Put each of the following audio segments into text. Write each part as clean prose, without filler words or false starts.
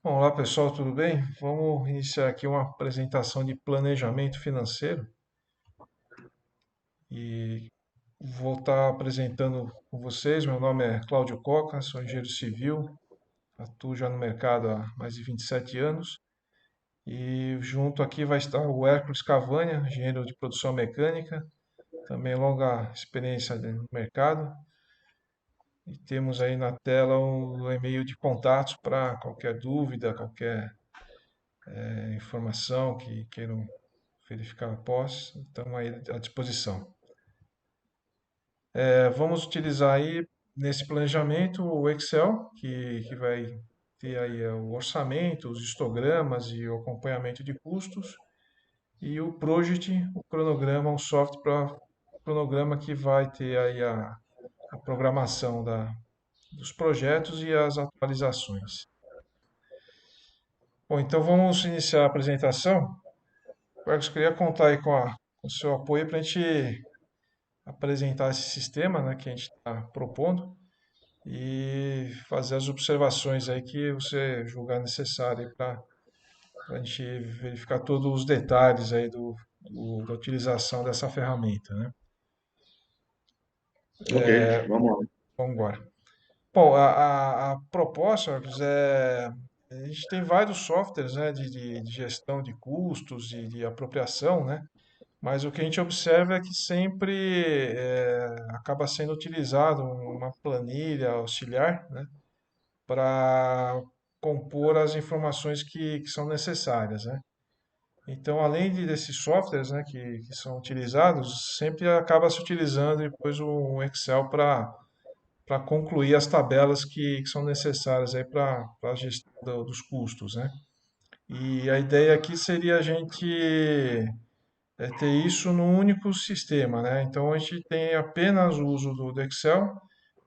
Bom, olá pessoal, tudo bem? Vamos iniciar aqui uma apresentação de planejamento financeiro e vou estar apresentando com vocês. Meu nome é Cláudio Coca, sou engenheiro civil, atuo já no mercado há mais de 27 anos e junto aqui vai estar o Hércules Cavanha, engenheiro de produção mecânica, também longa experiência no mercado. E temos aí na tela o e-mail de contatos para qualquer dúvida, qualquer informação que queiram verificar após, estamos aí à disposição. Vamos utilizar aí nesse planejamento o Excel, que vai ter aí o orçamento, os histogramas e o acompanhamento de custos, e o Project, o cronograma, um software para cronograma que vai ter aí a programação dos projetos e as atualizações. Bom, então vamos iniciar a apresentação. Marcos, queria contar aí com o seu apoio para a gente apresentar esse sistema, né, que a gente está propondo e fazer as observações aí que você julgar necessário para a gente verificar todos os detalhes aí da utilização dessa ferramenta, né? Ok, vamos lá. Vamos embora. Bom, a proposta, Marcos, a gente tem vários softwares, né, de gestão de custos e de apropriação, né? Mas o que a gente observa é que sempre acaba sendo utilizado uma planilha auxiliar, né, para compor as informações que são necessárias, né? Então, além desses softwares, né, que são utilizados, sempre acaba se utilizando depois o Excel para concluir as tabelas que são necessárias aí para a gestão dos custos, né? E a ideia aqui seria a gente ter isso num único sistema, né? Então a gente tem apenas o uso do Excel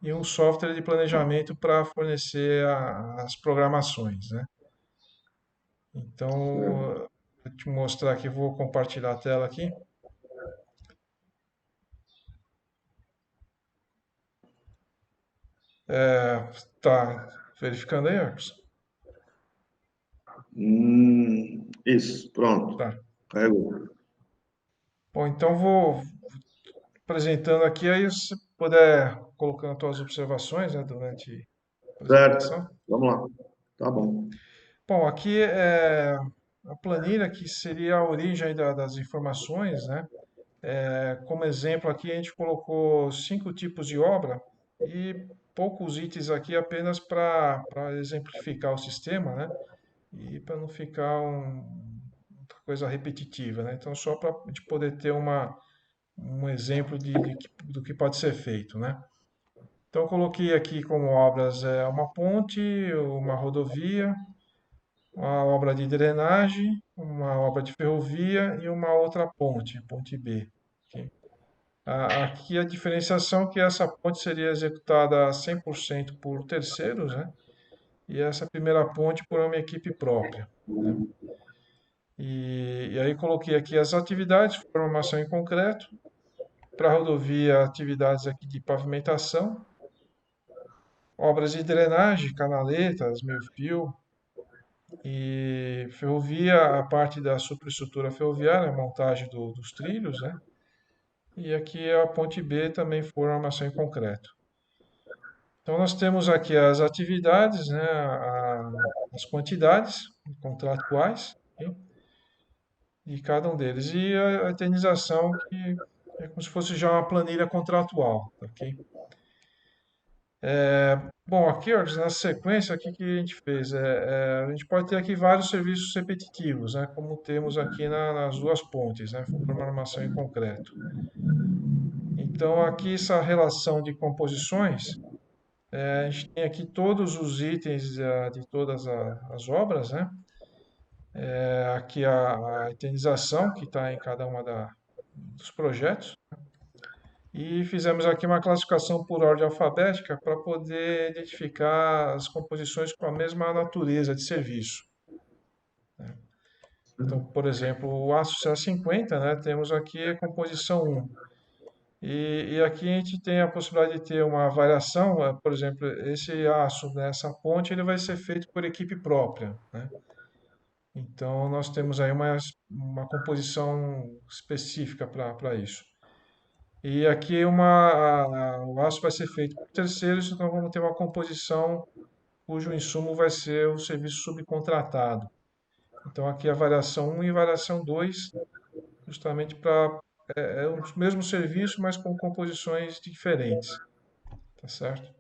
e um software de planejamento para fornecer as programações, né? Certo. Então, vou te mostrar aqui, vou compartilhar a tela aqui. Tá verificando aí, Marcos? Isso, pronto. Tá. Pego. Bom, então vou apresentando aqui, aí se puder colocando as tuas observações, né, durante a Certo, apresentação. vamos lá. Tá bom. Bom, aqui é a planilha que seria a origem aí das informações, né? Como exemplo aqui a gente colocou 5 tipos de obra e poucos itens aqui apenas para exemplificar o sistema, né? E para não ficar muita coisa repetitiva, né? Então só para a gente poder ter um exemplo do que pode ser feito, né? Então eu coloquei aqui como obras uma ponte, uma rodovia, uma obra de drenagem, uma obra de ferrovia e uma outra ponte, ponte B. Ok? Aqui a diferenciação é que essa ponte seria executada 100% por terceiros, né? E essa primeira ponte por uma equipe própria, né? E aí coloquei aqui as atividades, formação em concreto, para a rodovia, atividades aqui de pavimentação, obras de drenagem, canaletas, meio-fio, e ferrovia, a parte da superestrutura ferroviária, a montagem dos trilhos, né? E aqui a ponte B também for armação em concreto. Então nós temos aqui as atividades, né, as quantidades contratuais, ok? De cada um deles. E a eternização, que é como se fosse já uma planilha contratual, ok? Bom, aqui, ó, na sequência, o que que a gente fez? A gente pode ter aqui vários serviços repetitivos, né, como temos aqui nas duas pontes, né, forma armação em concreto. Então, aqui essa relação de composições, a gente tem aqui todos os itens de todas as obras, né? Aqui a eternização que está em cada uma dos projetos. E fizemos aqui uma classificação por ordem alfabética para poder identificar as composições com a mesma natureza de serviço. Então, por exemplo, o aço CA50, né, temos aqui a composição 1. E aqui a gente tem a possibilidade de ter uma variação, por exemplo, esse aço, né, essa ponte, ele vai ser feito por equipe própria, né? Então nós temos aí uma composição específica para isso. E aqui o aço vai ser feito por terceiros, então vamos ter uma composição cujo insumo vai ser o serviço subcontratado. Então aqui a variação um e variação 2 justamente para os mesmos serviços, mas com composições diferentes, tá certo?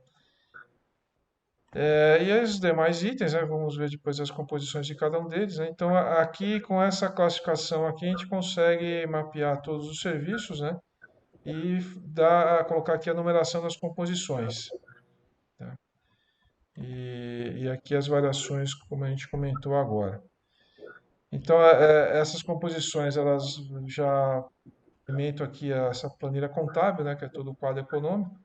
E os demais itens, né, vamos ver depois as composições de cada um deles, né? Então aqui com essa classificação aqui a gente consegue mapear todos os serviços, né? E colocar aqui a numeração das composições, tá? E aqui as variações, como a gente comentou agora. Então, essas composições, elas já alimentam aqui essa planilha contábil, né, que é todo o quadro econômico.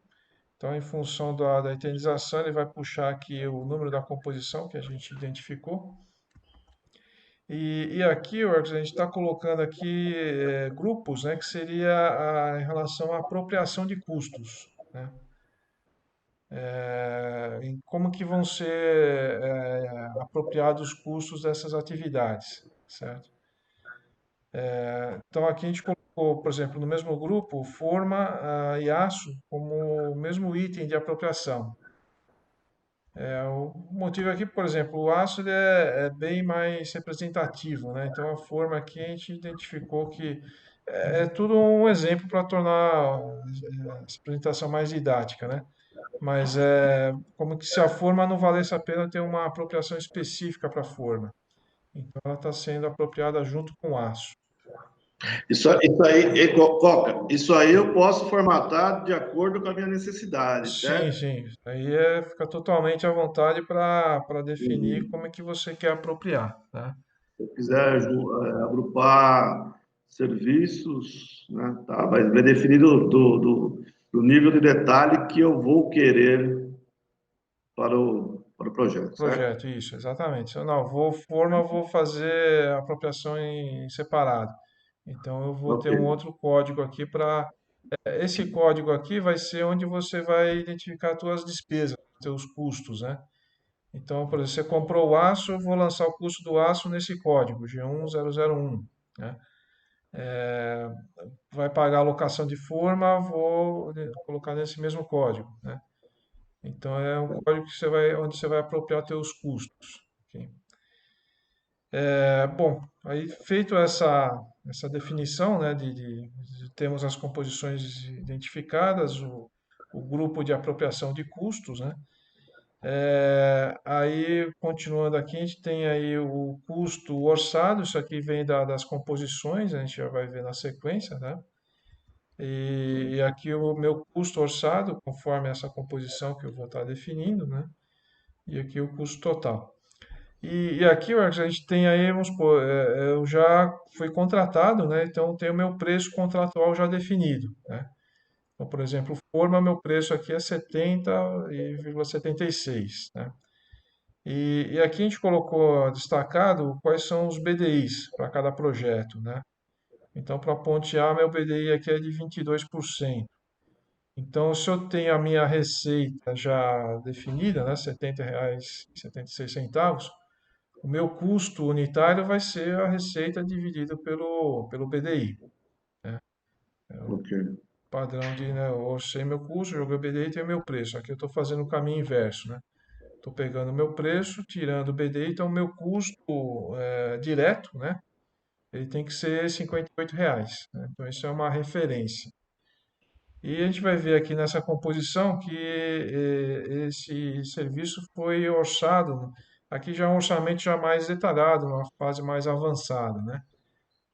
Então, em função da itemização, ele vai puxar aqui o número da composição que a gente identificou. E aqui, Orgs, a gente está colocando aqui grupos, né, que seria em relação à apropriação de custos, né? Em como que vão ser apropriados os custos dessas atividades, certo? Então aqui a gente colocou, por exemplo, no mesmo grupo, forma e aço como o mesmo item de apropriação. O motivo aqui, por exemplo, o aço ele é bem mais representativo, né? Então a forma aqui a gente identificou que é tudo um exemplo para tornar essa apresentação mais didática, né? Mas é como que se a forma não valesse a pena ter uma apropriação específica para a forma. Então ela está sendo apropriada junto com o aço, né? Isso aí, Coca, isso aí eu posso formatar de acordo com a minha necessidade, Sim, certo? sim. Aí fica totalmente à vontade para definir como é que você quer apropriar, tá? Se eu quiser agrupar serviços, né, tá, vai definir do nível de detalhe que eu vou querer para o projeto, certo? Projeto, isso, exatamente. Se eu não vou forma, eu vou fazer apropriação em separado. Então eu vou Ok, ter um outro código aqui para esse código aqui vai ser onde você vai identificar as suas despesas, seus custos, né? Então, por exemplo, você comprou o aço, eu vou lançar o custo do aço nesse código, G10001, né? Vai pagar a locação de forma, vou colocar nesse mesmo código, né? Então é um código que onde você vai apropriar seus custos. Ok? Bom, aí feito essa definição, né, de termos as composições identificadas, o grupo de apropriação de custos, né? Aí, continuando aqui, a gente tem aí o custo orçado, isso aqui vem das composições, a gente já vai ver na sequência, né? E aqui o meu custo orçado, conforme essa composição que eu vou estar definindo, né? E aqui o custo total. E aqui, Marcos, a gente tem aí, vamos supor, eu já fui contratado, né? Então tem o meu preço contratual já definido, né? Então, por exemplo, forma, meu preço aqui é 70,76, né? E aqui a gente colocou destacado quais são os BDIs para cada projeto, né? Então, para a ponte A, meu BDI aqui é de 22%. Então, se eu tenho a minha receita já definida, né, R$ 70,76, o meu custo unitário vai ser a receita dividida pelo BDI, né? É o ok, padrão de, né, eu orcei meu custo, joguei o BDI e tenho o meu preço. Aqui eu estou fazendo o caminho inverso, né? Estou pegando o meu preço, tirando o BDI, então o meu custo direto, né? Ele tem que ser R$ 58, né? Então isso é uma referência. E a gente vai ver aqui nessa composição que esse serviço foi orçado, aqui já é um orçamento já mais detalhado, uma fase mais avançada, né?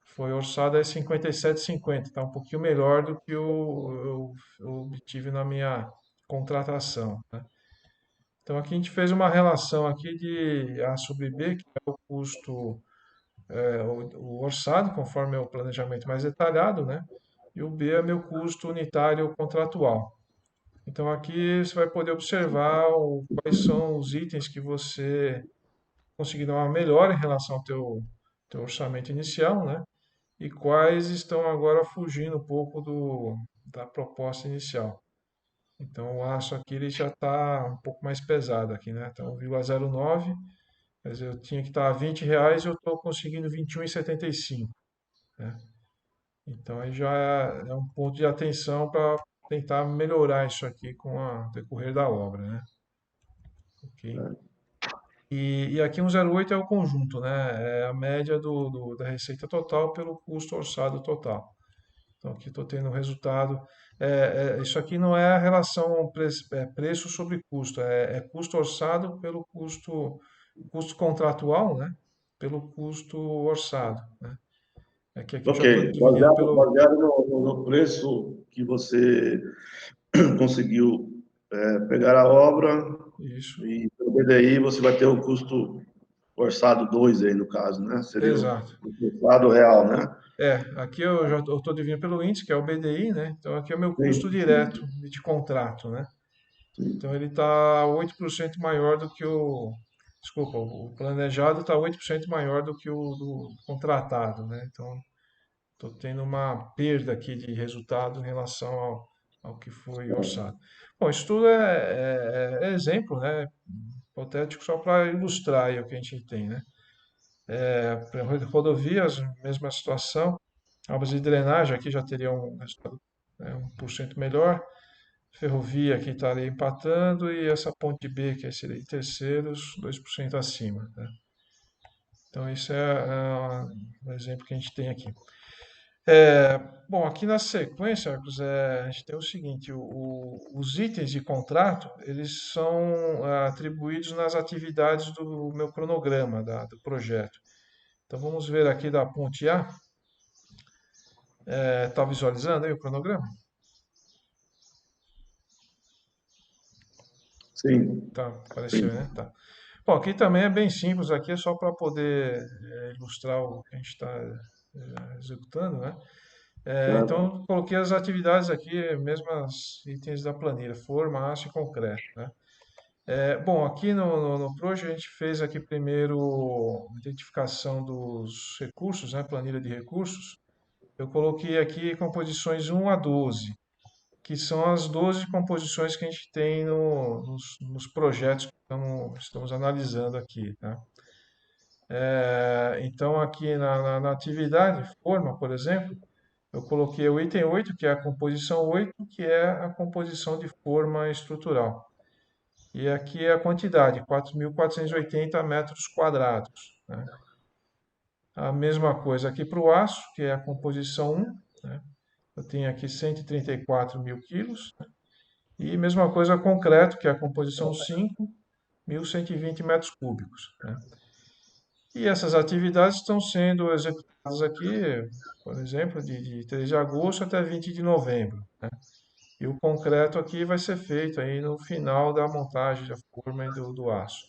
Foi orçado a 57,50, está um pouquinho melhor do que eu obtive na minha contratação, né? Então aqui a gente fez uma relação aqui de A sobre B, que é o custo, o orçado, conforme é o planejamento mais detalhado, né? E o B é meu custo unitário contratual. Então aqui você vai poder observar quais são os itens que você conseguir dar uma melhora em relação ao teu orçamento inicial, né? E quais estão agora fugindo um pouco da proposta inicial. Então o aço aqui ele já está um pouco mais pesado aqui, né? Então 1,09, quer dizer, eu tinha que estar a R$ 20 e eu estou conseguindo 21,75, né? Então aí já é um ponto de atenção para tentar melhorar isso aqui com o decorrer da obra, né? Ok? E aqui 1,08 é o conjunto, né? É a média da receita total pelo custo orçado total. Então aqui estou tendo o resultado. Isso aqui não é a relação preço sobre custo, é custo orçado pelo custo contratual, né? Pelo custo orçado, né? É que aqui eu já estou Ok, dividindo pelo baseado no preço que você conseguiu pegar a obra isso, e pelo BDI você vai ter o custo orçado 2 aí no caso, né? Seria o exato. orçado real, né? Aqui eu já estou dividindo pelo índice, que é o BDI, né? Então aqui é o meu custo Sim, direto de contrato, né? sim. Então ele está 8% maior do que o. Desculpa, o planejado está 8% maior do que o do contratado, né? Então estou tendo uma perda aqui de resultado em relação ao que foi orçado. Bom, isso tudo é exemplo, né? Hipotético só para ilustrar aí o que a gente tem, né? Para rodovias, mesma situação. Obras de drenagem aqui já teria um resultado 1% melhor. Ferrovia que está ali empatando e essa ponte B, que seria em terceiros, 2% acima, né? Então, isso é um exemplo que a gente tem aqui. Bom, aqui na sequência, Marcos, a gente tem o seguinte: os itens de contrato, eles são atribuídos nas atividades do meu cronograma do projeto. Então, vamos ver aqui da ponte A. Está visualizando aí o cronograma? Sim, Tá, apareceu, sim. né? Tá. Bom, aqui também é bem simples, aqui é só para poder ilustrar o que a gente está executando, né? Certo. Então, coloquei as atividades aqui, mesmas itens da planilha, forma, aço e concreto, né? Bom, aqui no Proje a gente fez aqui primeiro identificação dos recursos, né? Planilha de recursos. Eu coloquei aqui composições 1 a 12, que são as 12 composições que a gente tem nos projetos que estamos analisando aqui, tá? Então, aqui na atividade, forma, por exemplo, eu coloquei o item 8 que é a composição 8 que é a composição de forma estrutural. E aqui é a quantidade, 4.480 metros quadrados, né? A mesma coisa aqui para o aço, que é a composição 1, né? Eu tenho aqui 134 mil quilos, né? E mesma coisa concreto, que é a composição 5, 1.120 metros cúbicos, né? E essas atividades estão sendo executadas aqui, por exemplo, de 3 de agosto até 20 de novembro, né? E o concreto aqui vai ser feito aí no final da montagem da forma e do aço.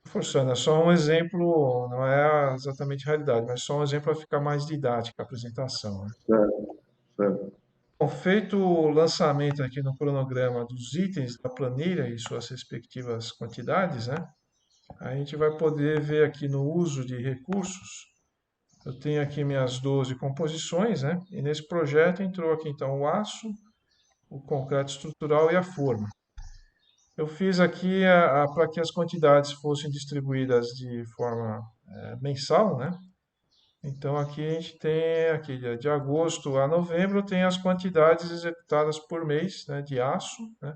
Forçando, é só um exemplo, não é exatamente realidade, mas só um exemplo para ficar mais didática a apresentação, né? Certo, certo. Bom, feito o lançamento aqui no cronograma dos itens da planilha e suas respectivas quantidades, né? A gente vai poder ver aqui no uso de recursos. Eu tenho aqui minhas 12 composições, né? E nesse projeto entrou aqui então o aço, o concreto estrutural e a forma. Eu fiz aqui para que as quantidades fossem distribuídas de forma mensal, né? Então aqui a gente tem aqui de agosto a novembro tem as quantidades executadas por mês, né, de aço, né?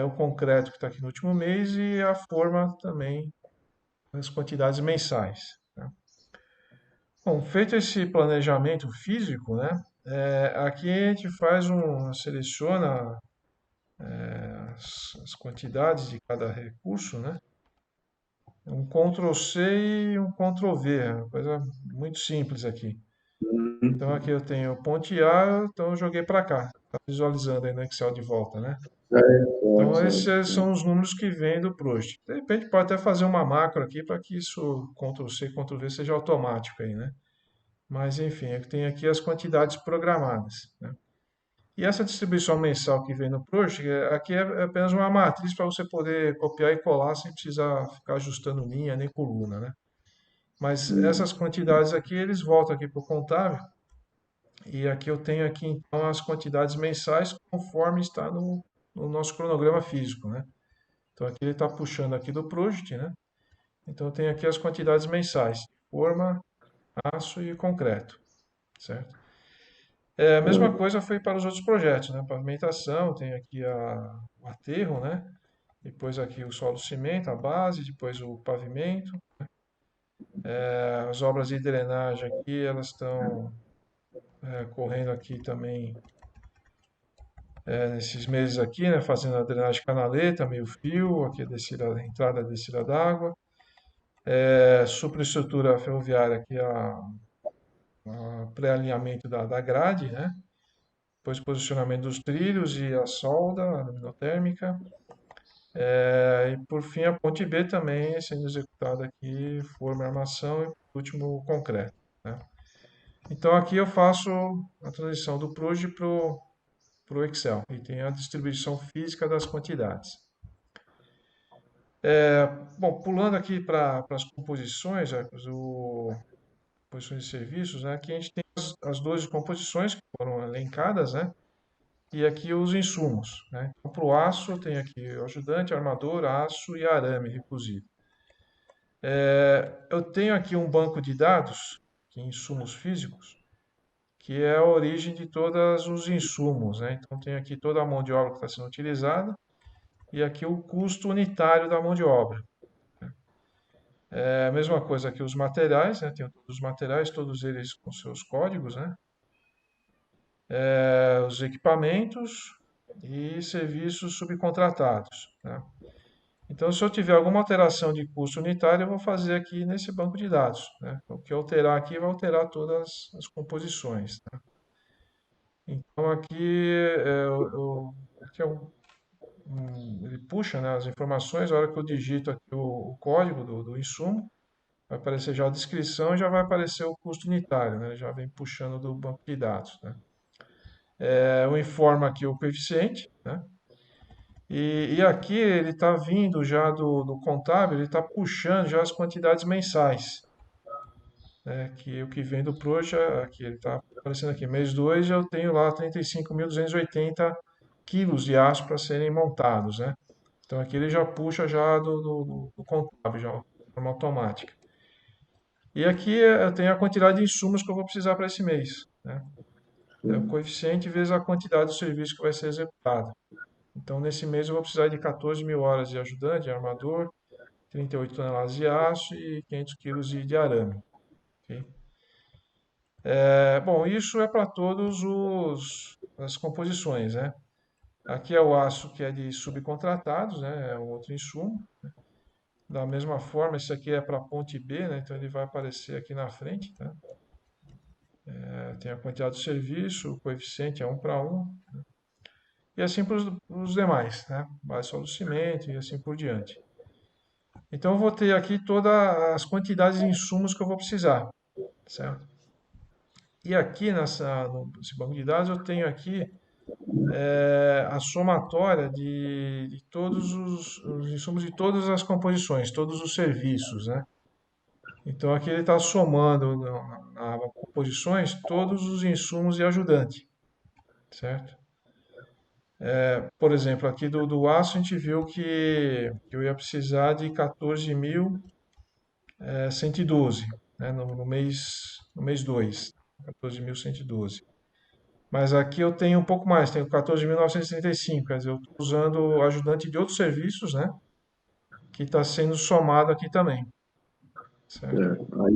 O concreto que está aqui no último mês e a forma também as quantidades mensais, né? Bom, feito esse planejamento físico, né? Aqui a gente seleciona as quantidades de cada recurso, né? Um Ctrl C e um Ctrl V, é uma coisa muito simples aqui. Então aqui eu tenho ponte A, então eu joguei para cá. Está visualizando aí no Excel de volta, né? Certo, Então certo, esses certo. são os números que vêm do Proust. De repente pode até fazer uma macro aqui para que isso Ctrl C, Ctrl V seja automático aí, né? Mas enfim, eu tenho aqui as quantidades programadas, né? E essa distribuição mensal que vem no Proust, aqui é apenas uma matriz para você poder copiar e colar sem precisar ficar ajustando linha nem coluna, né? Mas essas quantidades aqui, eles voltam aqui para o contábil E aqui eu tenho aqui então as quantidades mensais conforme está no nosso cronograma físico, né? Então aqui ele está puxando aqui do Project, né? Então eu tenho aqui as quantidades mensais, forma, aço e concreto, certo? A mesma coisa foi para os outros projetos, né? Pavimentação, tem aqui o aterro, né? Depois aqui o solo cimento, a base, depois o pavimento. As obras de drenagem aqui, elas estão correndo aqui também nesses meses aqui, né? Fazendo a drenagem canaleta, meio fio, aqui a descida, a entrada e descida d'água. Superestrutura ferroviária aqui, a pré-alinhamento da grade, né? Depois posicionamento dos trilhos e a solda, a luminotérmica. E por fim a ponte B também sendo executada aqui, forma e armação e por último o concreto, né? Então aqui eu faço a transição do Proj para o Excel e tem a distribuição física das quantidades. Bom, pulando aqui para as composições, composições de serviços, né? Aqui a gente tem as 12 composições que foram elencadas, né? E aqui os insumos, né? Então, para o aço, tem aqui o ajudante, armador, aço e arame reclusivo. Eu tenho aqui um banco de dados, de insumos físicos, que é a origem de todos os insumos, né? Então, tem aqui toda a mão de obra que está sendo utilizada e aqui o custo unitário da mão de obra. É a mesma coisa aqui os materiais, né? Tem todos os materiais, todos eles com seus códigos, né? Os equipamentos e serviços subcontratados, né? Então, se eu tiver alguma alteração de custo unitário, eu vou fazer aqui nesse banco de dados, né? O que eu alterar aqui vai alterar todas as composições, né? Então, aqui ele puxa, né, as informações, a hora que eu digito aqui o código do insumo, vai aparecer já a descrição e já vai aparecer o custo unitário, né? Já vem puxando do banco de dados, né? Eu informo aqui o coeficiente, né? E aqui ele está vindo já do contábil, ele está puxando já as quantidades mensais, né? Que o que vem do Proja, aqui ele está aparecendo aqui, mês 2 eu tenho lá 35.280 quilos de aço para serem montados, né? Então aqui ele já puxa já do contábil, já de forma automática. E aqui eu tenho a quantidade de insumos que eu vou precisar para esse mês, né? É o coeficiente vezes a quantidade do serviço que vai ser executado. Então, nesse mês eu vou precisar de 14 mil horas de ajudante, de armador, 38 toneladas de aço e 500 quilos de arame. Ok? Bom, isso é para todas as composições, né? Aqui é o aço que é de subcontratados, né? É um outro insumo. Da mesma forma, esse aqui é para a ponte B, né? Então ele vai aparecer aqui na frente, tá? Tem a quantidade do serviço, o coeficiente é 1 para 1, e assim para os demais, né? Base só do cimento e assim por diante. Então eu vou ter aqui todas as quantidades de insumos que eu vou precisar, certo? E aqui nesse banco de dados eu tenho aqui a somatória de todos os insumos de todas as composições, todos os serviços, né? Então aqui ele está somando nas composições todos os insumos e ajudante, certo? Por exemplo, aqui do aço a gente viu que eu ia precisar de 14.112, né, no mês 2, 14.112. Mas aqui eu tenho um pouco mais, tenho 14.935, quer dizer, eu estou usando o ajudante de outros serviços, né, que está sendo somado aqui também, certo? Aí,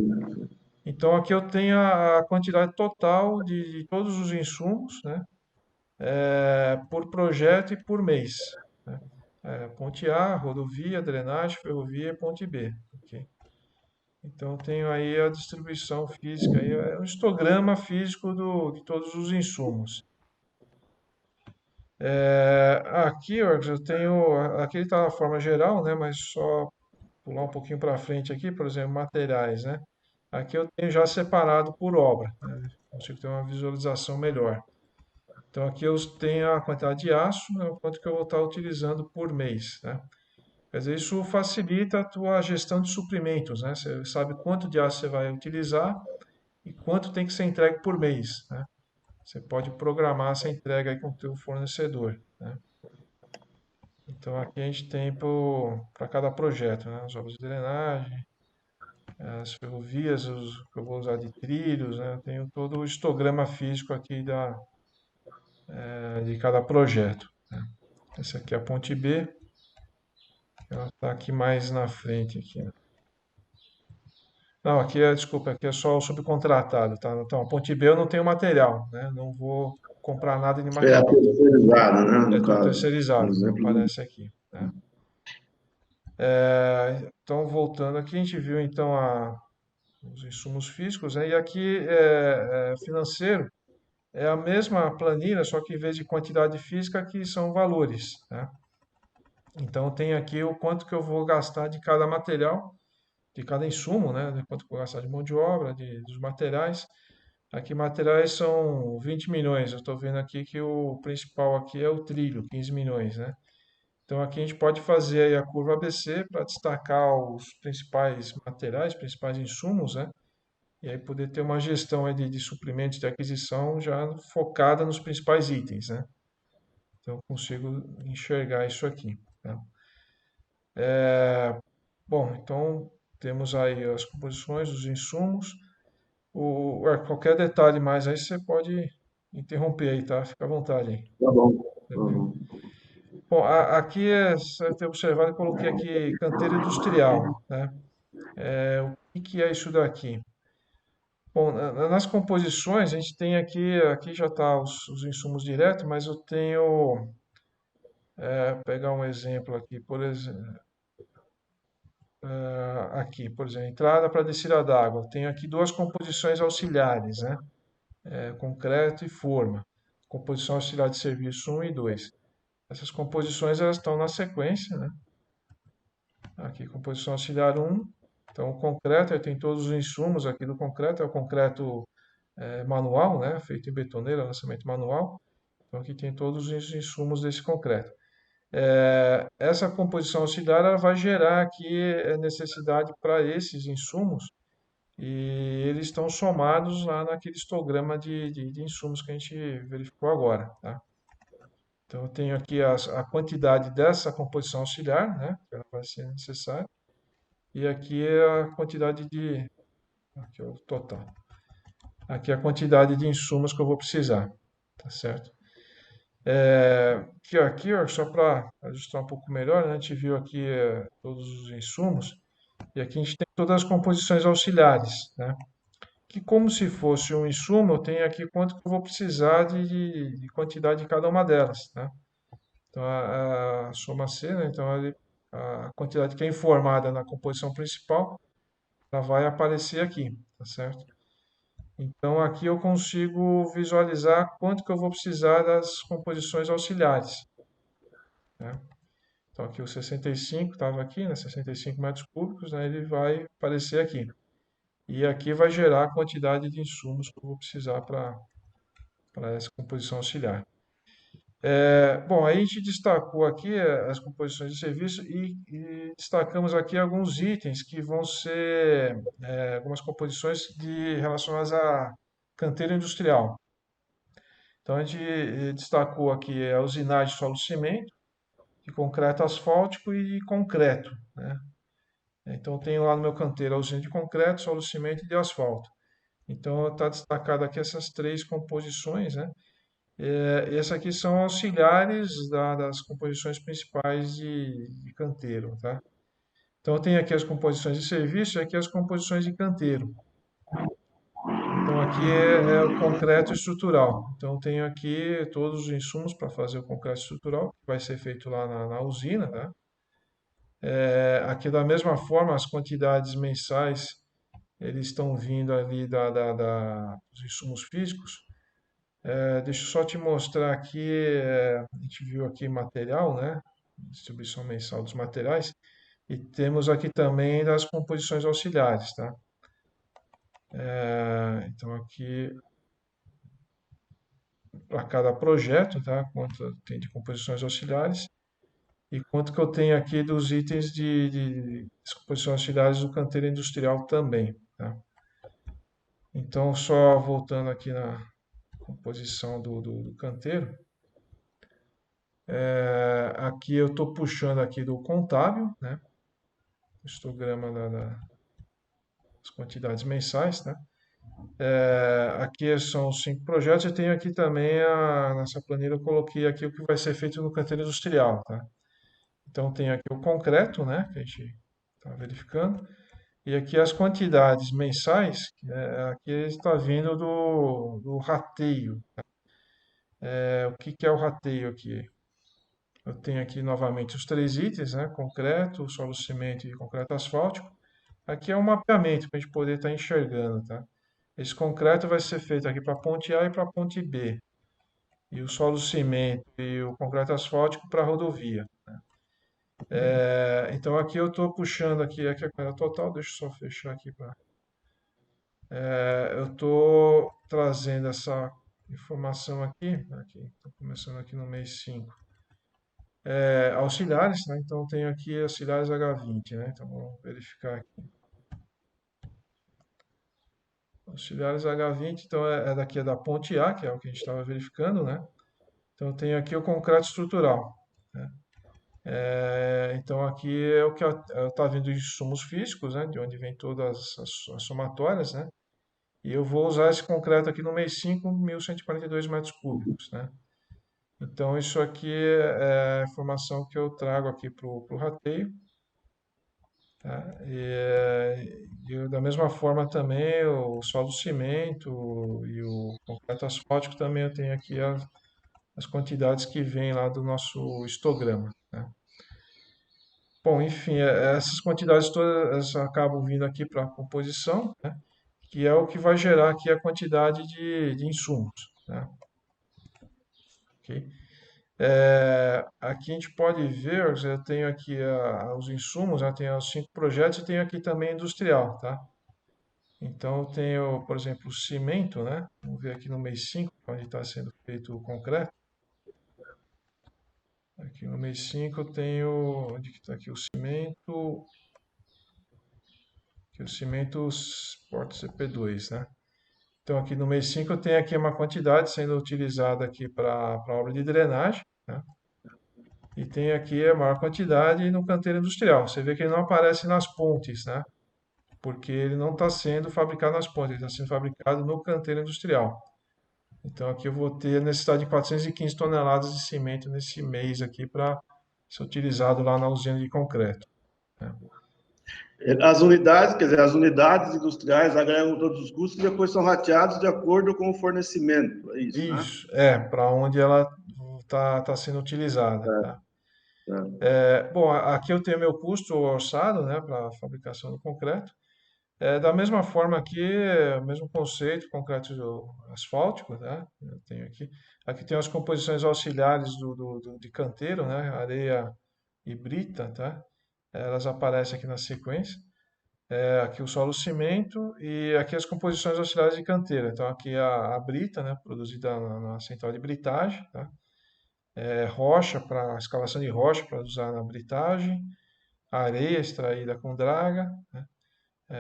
Então aqui eu tenho a quantidade total de todos os insumos, né, por projeto e por mês, né? Ponte A, rodovia, drenagem, ferrovia e ponte B. Ok? Então tenho aí a distribuição física, aí é um histograma físico de todos os insumos. Aqui, eu tenho, aqui está na forma geral, né? Mas só pular um pouquinho para frente aqui, por exemplo, materiais, né? Aqui eu tenho já separado por obra, né? Consigo ter uma visualização melhor. Então aqui eu tenho a quantidade de aço, né, o quanto que eu vou estar utilizando por mês, né? Quer dizer, isso facilita a tua gestão de suprimentos, né? Você sabe quanto de aço você vai utilizar e quanto tem que ser entregue por mês, né? você pode programar essa entrega aí com o teu fornecedor, né? Então aqui a gente tem para cada projeto, né? As obras de drenagem, as ferrovias, que eu vou usar de trilhos, né? Eu tenho todo o histograma físico aqui de cada projeto, né? Essa aqui é a ponte B, ela está aqui mais na frente aqui, né? Não, desculpa, aqui é só o subcontratado, tá? Então, a ponte B eu não tenho material, né? Não vou comprar nada de É a material. terceirizada, né, É no tudo caso. Um terceirizado, como exemplo do aparece aqui, né? Então, voltando aqui, a gente viu então os insumos físicos, né? E aqui financeiro é a mesma planilha, só que em vez de quantidade física, aqui são valores, né? Então, tem aqui o quanto que eu vou gastar de cada material, de cada insumo, né? De quanto que eu vou gastar de mão de obra, dos materiais. Aqui materiais são 20 milhões. Eu estou vendo aqui que o principal aqui é o trilho, 15 milhões, né? Então aqui a gente pode fazer aí a curva ABC para destacar os principais materiais, principais insumos, né? E aí poder ter uma gestão aí de suprimentos de aquisição já focada nos principais itens, né? Então eu consigo enxergar isso aqui, tá? Bom, então temos aí as composições, os insumos. Qualquer detalhe mais aí você pode interromper aí, tá? Fica à vontade aí. Tá bom. Tá Tranquilo. bom. Bom, aqui você tem observado, eu coloquei aqui canteiro industrial, né? O que que é isso daqui? Bom, nas composições a gente tem aqui já está os insumos direto, mas eu tenho, pegar um exemplo aqui, por exemplo, por exemplo, entrada para descida d'água. Eu tenho aqui duas composições auxiliares, né? Concreto e forma. Composição auxiliar de serviço um e 2. Essas composições elas estão na sequência, né? Aqui, composição auxiliar um. Então, o concreto, ele tem todos os insumos aqui do concreto, é o concreto manual, né? Feito em betoneira, lançamento manual. Então, aqui tem todos os insumos desse concreto. Essa composição auxiliar ela vai gerar aqui necessidade para esses insumos e eles estão somados lá naquele histograma de insumos que a gente verificou agora, tá? Então, eu tenho aqui a quantidade dessa composição auxiliar, né? Que ela vai ser necessária. E aqui é a quantidade aqui é o total. Aqui é a quantidade de insumos que eu vou precisar, tá certo? Aqui ó, só para ajustar um pouco melhor, né? A gente viu aqui todos os insumos. E aqui a gente tem todas as composições auxiliares, né? Que como se fosse um insumo, eu tenho aqui quanto que eu vou precisar de quantidade de cada uma delas, né? Então, a soma C, né? Então, a quantidade que é informada na composição principal, ela vai aparecer aqui, tá certo? Então, aqui eu consigo visualizar quanto que eu vou precisar das composições auxiliares, né? Então, aqui o 65 estava aqui, né? 65 metros cúbicos, né? Ele vai aparecer aqui. E aqui vai gerar a quantidade de insumos que eu vou precisar para essa composição auxiliar. Bom, aí a gente destacou aqui as composições de serviço e destacamos aqui alguns itens que vão ser algumas composições relacionadas a canteiro industrial. Então a gente destacou aqui a usinagem de solo-cimento, de concreto asfáltico e de concreto, né? Então eu tenho lá no meu canteiro a usina de concreto, solo-cimento e de asfalto. Então está destacado aqui essas três composições, né? Essas aqui são auxiliares das composições principais de canteiro, tá? Então, tem aqui as composições de serviço e aqui as composições de canteiro. Então, aqui é o concreto estrutural. Então, tenho aqui todos os insumos para fazer o concreto estrutural, que vai ser feito lá na usina, tá? Aqui, da mesma forma, as quantidades mensais, eles estão vindo ali dos insumos físicos. Deixa eu só te mostrar aqui, a gente viu aqui material, né? Distribuição mensal dos materiais. E temos aqui também das composições auxiliares, tá? Então aqui para cada projeto, tá? Quanto tem de composições auxiliares e quanto que eu tenho aqui dos itens das composições auxiliares do canteiro industrial também, tá? Então só voltando aqui composição do canteiro. Aqui eu estou puxando aqui do contábil, né? Histograma das quantidades mensais, né? Aqui são os 5 projetos. Eu tenho aqui também, nessa planilha eu coloquei aqui o que vai ser feito no canteiro industrial, tá? Então tem aqui o concreto, né? Que a gente está verificando. E aqui as quantidades mensais, aqui está vindo do rateio. O que que é o rateio aqui? Eu tenho aqui novamente os 3 itens, né? Concreto, solo cimento e concreto asfáltico. Aqui é um mapeamento para a gente poder estar enxergando, tá? Esse concreto vai ser feito aqui para a ponte A e para a ponte B. E o solo cimento e o concreto asfáltico para a rodovia. Então aqui eu estou puxando aqui a total, deixa eu só fechar aqui para. Eu estou trazendo essa informação aqui, estou começando aqui no mês 5. Auxiliares, né? Então eu tenho aqui auxiliares H20, né? Então vamos verificar aqui. Auxiliares H20, então daqui é da ponte A, que é o que a gente estava verificando, né? Então eu tenho aqui o concreto estrutural, né? Então aqui é o que está vindo de insumos físicos, né? De onde vem todas as somatórias, né? E eu vou usar esse concreto aqui no mês 5, 1.142 metros cúbicos, né? Então isso aqui é a informação que eu trago aqui para o rateio, tá? Da mesma forma também o solo cimento e o concreto asfáltico também eu tenho aqui as quantidades que vêm lá do nosso histograma, né? Bom, enfim, essas quantidades todas acabam vindo aqui para a composição, né? Que é o que vai gerar aqui a quantidade de insumos, né? Ok? Aqui a gente pode ver, eu tenho aqui os insumos, eu tenho os 5 projetos e tenho aqui também industrial, tá? Então eu tenho, por exemplo, o cimento, né? Vamos ver aqui no mês 5, onde está sendo feito o concreto. Aqui no mês 5 eu tenho, onde que está aqui o cimento? Aqui o cimento Sport CP2, né? Então aqui no mês 5 eu tenho aqui uma quantidade sendo utilizada aqui para a obra de drenagem, né? E tem aqui a maior quantidade no canteiro industrial. Você vê que ele não aparece nas pontes, né? Porque ele não está sendo fabricado nas pontes, ele está sendo fabricado no canteiro industrial. Então aqui eu vou ter a necessidade de 415 toneladas de cimento nesse mês aqui para ser utilizado lá na usina de concreto, né? As unidades, quer dizer, as unidades industriais agregam todos os custos e depois são rateados de acordo com o fornecimento, é isso, né? Isso, para onde ela tá sendo utilizada, tá? É. Bom, aqui eu tenho meu custo orçado, né, para a fabricação do concreto. Da mesma forma aqui, o mesmo conceito, concreto asfáltico, né? Eu tenho aqui tem as composições auxiliares de canteiro, né? Areia e brita, tá? Elas aparecem aqui na sequência. Aqui o solo cimento e aqui as composições auxiliares de canteiro. Então aqui a brita, né? Produzida na central de britagem, tá? Rocha para escavação de rocha para usar na britagem, areia extraída com draga, né?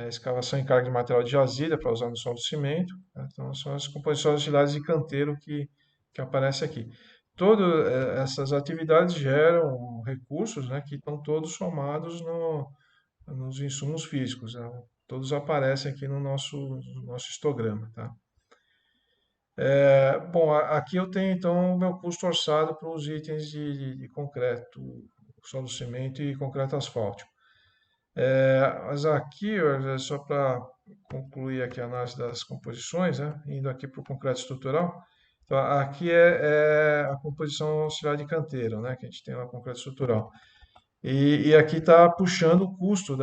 Escavação em carga de material de jazida para usar no solo de cimento, né? Então são as composições auxiliares de canteiro que aparecem aqui. Todas essas atividades geram recursos, né, que estão todos somados nos insumos físicos, né? Todos aparecem aqui no nosso histograma, tá? Bom, aqui eu tenho então o meu custo orçado para os itens de concreto, solo cimento e concreto asfáltico. Mas aqui, só para concluir aqui a análise das composições, né? Indo aqui para o concreto estrutural. Então, aqui é a composição auxiliar de canteiro, né? Que a gente tem lá concreto estrutural. E aqui está puxando o custo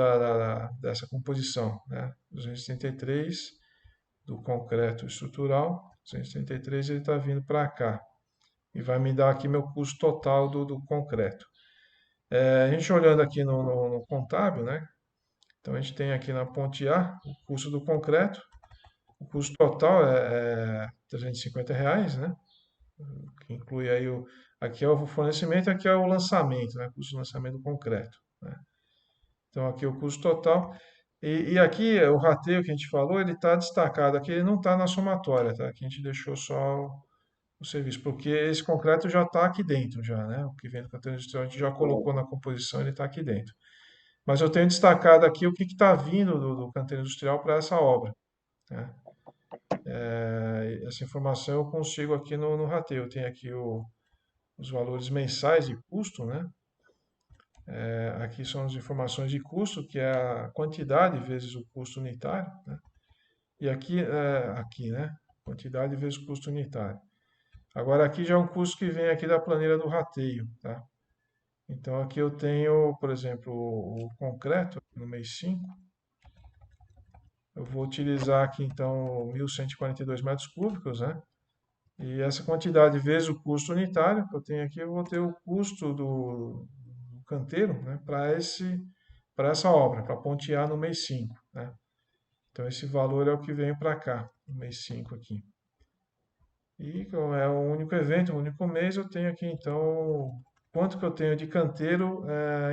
dessa composição, né? 233 do concreto estrutural, 233 ele está vindo para cá. E vai me dar aqui meu custo total do concreto. A gente olhando aqui no contábil, né? Então a gente tem aqui na ponte A o custo do concreto, o custo total é R$ 350, né? Que inclui aí aqui é o fornecimento, aqui é o lançamento, né? O custo do lançamento do concreto, né? Então aqui é o custo total. E aqui, o rateio que a gente falou, ele está destacado aqui, ele não está na somatória, tá? Aqui a gente deixou só o serviço, porque esse concreto já está aqui dentro, já, né? O que vem do canteiro industrial a gente já colocou na composição, ele está aqui dentro. Mas eu tenho destacado aqui o que está vindo do canteiro industrial para essa obra, né? Essa informação eu consigo aqui no rateio. Eu tenho aqui os valores mensais de custo, né? Aqui são as informações de custo, que é a quantidade vezes o custo unitário, né? E aqui, né? Quantidade vezes o custo unitário. Agora aqui já é um custo que vem aqui da planilha do rateio, tá? Então aqui eu tenho, por exemplo, o concreto no mês 5. Eu vou utilizar aqui então 1.142 metros cúbicos, né? E essa quantidade vezes o custo unitário que eu tenho aqui, eu vou ter o custo do canteiro, né, para essa obra, para pontear no mês 5, né? Então esse valor é o que vem para cá, no mês 5 aqui. E como é o único evento, o único mês, eu tenho aqui então quanto que eu tenho de canteiro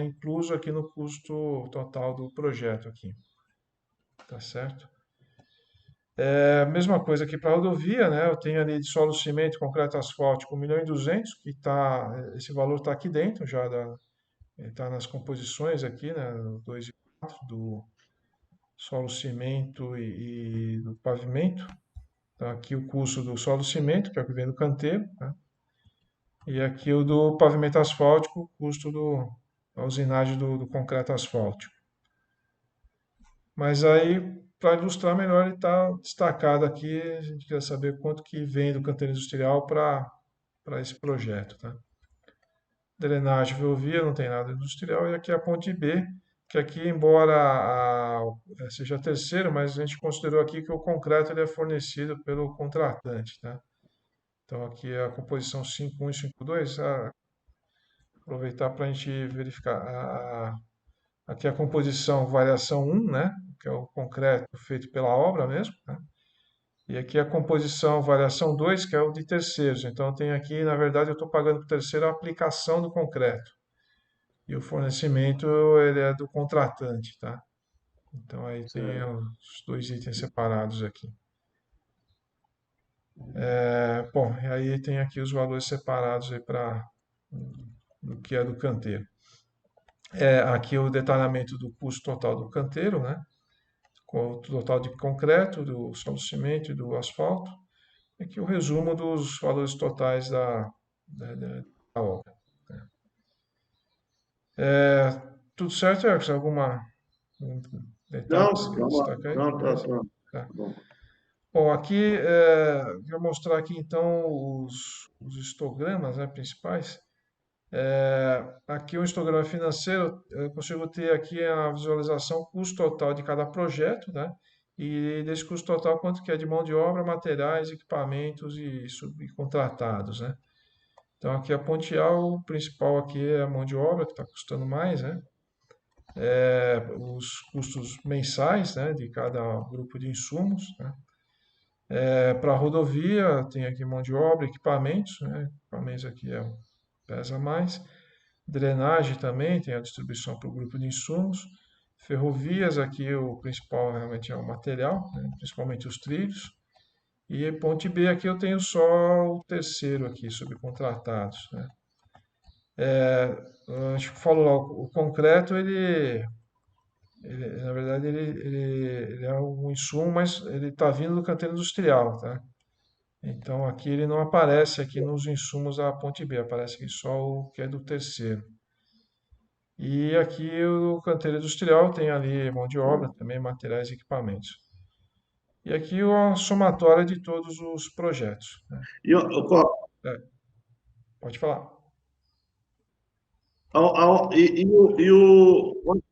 incluso aqui no custo total do projeto aqui, tá certo? É a mesma coisa aqui para a rodovia, né? Eu tenho ali de solo cimento, concreto asfáltico 1.200.000, que tá, esse valor está aqui dentro já está nas composições aqui, né? 2 e 4 do solo cimento e do pavimento. Tá aqui o custo do solo cimento, que é o que vem do canteiro, né? E aqui o do pavimento asfáltico, o custo da usinagem do concreto asfáltico. Mas aí, para ilustrar melhor, ele está destacado aqui. A gente quer saber quanto que vem do canteiro industrial para esse projeto, tá? Drenagem ferrovia, não tem nada industrial. E aqui a ponte B, que aqui, embora seja terceiro, mas a gente considerou aqui que o concreto ele é fornecido pelo contratante, tá? Então aqui é a composição 5.1 e 5.2. Aproveitar para a gente verificar. Aqui a composição variação 1, né? Que é o concreto feito pela obra mesmo, né? E aqui a composição variação 2, que é o de terceiros. Então tem aqui, na verdade, eu estou pagando para o terceiro a aplicação do concreto. E o fornecimento ele é do contratante, tá? Então aí tem Certo. os dois itens separados aqui. Bom, e aí tem aqui os valores separados aí para do que é do canteiro. Aqui o detalhamento do custo total do canteiro, né? Com o total de concreto, do solo cimento e do asfalto. Aqui o resumo dos valores totais da obra. Tudo certo, Ercos? Um detalhe que Não, você quer vamos lá. destacar aí? Não, tá, Beleza? tá. Tá. Bom. Bom, aqui vou mostrar aqui então os histogramas, né, principais. Aqui o histograma financeiro, eu consigo ter aqui a visualização custo total de cada projeto, né? E desse custo total, quanto que é de mão de obra, materiais, equipamentos e subcontratados, né? Então aqui a ponteal, o principal aqui é a mão de obra, que está custando mais, né? Os custos mensais, né, de cada grupo de insumos, né? Para a rodovia, tem aqui mão de obra, equipamentos, né? Equipamentos aqui pesa mais. Drenagem também, tem a distribuição para o grupo de insumos. Ferrovias, aqui o principal realmente é o material, né? Principalmente os trilhos. E ponte B, aqui eu tenho só o terceiro aqui, subcontratados, né? Acho que falou lá, o concreto, na verdade, ele é um insumo, mas ele está vindo do canteiro industrial, tá? Então aqui ele não aparece aqui nos insumos da ponte B, aparece aqui só o que é do terceiro. E aqui o canteiro industrial tem ali mão de obra, também materiais e equipamentos. E aqui a somatória de todos os projetos, né? E, ô, Costa, É, pode falar.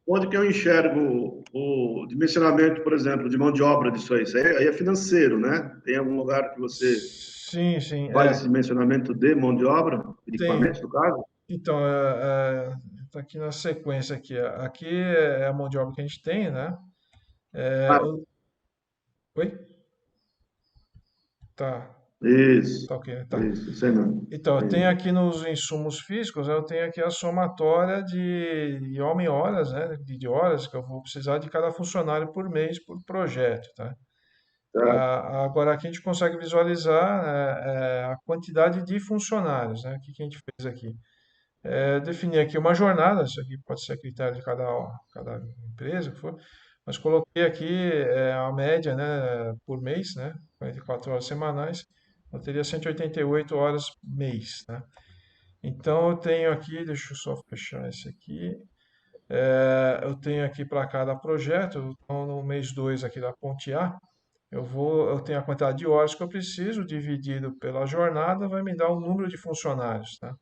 onde que eu enxergo o dimensionamento, por exemplo, de mão de obra disso aí? Isso aí é financeiro, né? Tem algum lugar que você Sim, sim, faz esse dimensionamento de mão de obra, de tem. equipamentos, no caso? Então, tá aqui na sequência aqui. Aqui é a mão de obra que a gente tem, né? É, Ah, eu- Oi? Tá. Isso, Tá ok, né? Tá. isso aí mesmo. Então, eu Aí, tenho aqui nos insumos físicos, eu tenho aqui a somatória de homem-horas, né? De horas que eu vou precisar de cada funcionário por mês, por projeto, tá? tá? Agora, aqui a gente consegue visualizar a quantidade de funcionários, né? O que que a gente fez aqui? Definir aqui uma jornada, isso aqui pode ser a critério de cada empresa, o que for, mas coloquei aqui a média, né, por mês, né? 44 horas semanais, eu teria 188 horas mês, né? Então, eu tenho aqui, deixa eu só fechar esse aqui. Eu tenho aqui para cada projeto, então no mês 2 aqui da ponte A, eu tenho a quantidade de horas que eu preciso, dividido pela jornada, vai me dar o número de funcionários, tá?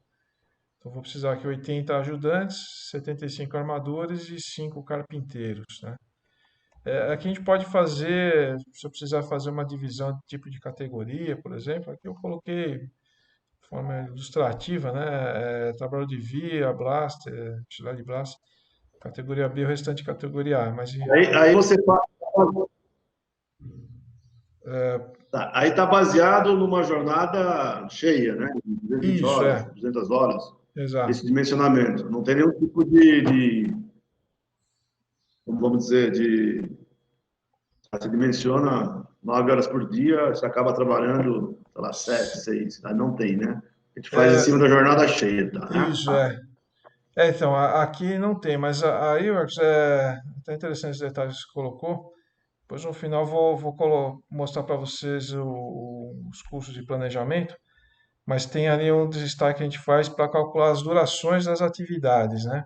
Então, vou precisar aqui 80 ajudantes, 75 armadores e 5 carpinteiros, né? Aqui a gente pode fazer, se eu precisar fazer uma divisão de tipo de categoria, por exemplo, aqui eu coloquei de forma ilustrativa, né? Trabalho de via, blaster, auxiliar de blaster, categoria B, o restante categoria A. Mas Aí você faz. Tá, aí está baseado numa jornada cheia, né? 220 isso, horas, 200 horas, esse exato. dimensionamento. Não tem nenhum tipo como vamos dizer, você dimensiona 9 horas por dia, você acaba trabalhando, sei lá, 7, 6. Aí não tem, né? A gente faz em cima da jornada cheia, tá, né? Isso, então, aqui não tem, mas aí, Marcos, até interessante os detalhes que você colocou. Depois no final vou mostrar para vocês os cursos de planejamento, mas tem ali um destaque que a gente faz para calcular as durações das atividades, né?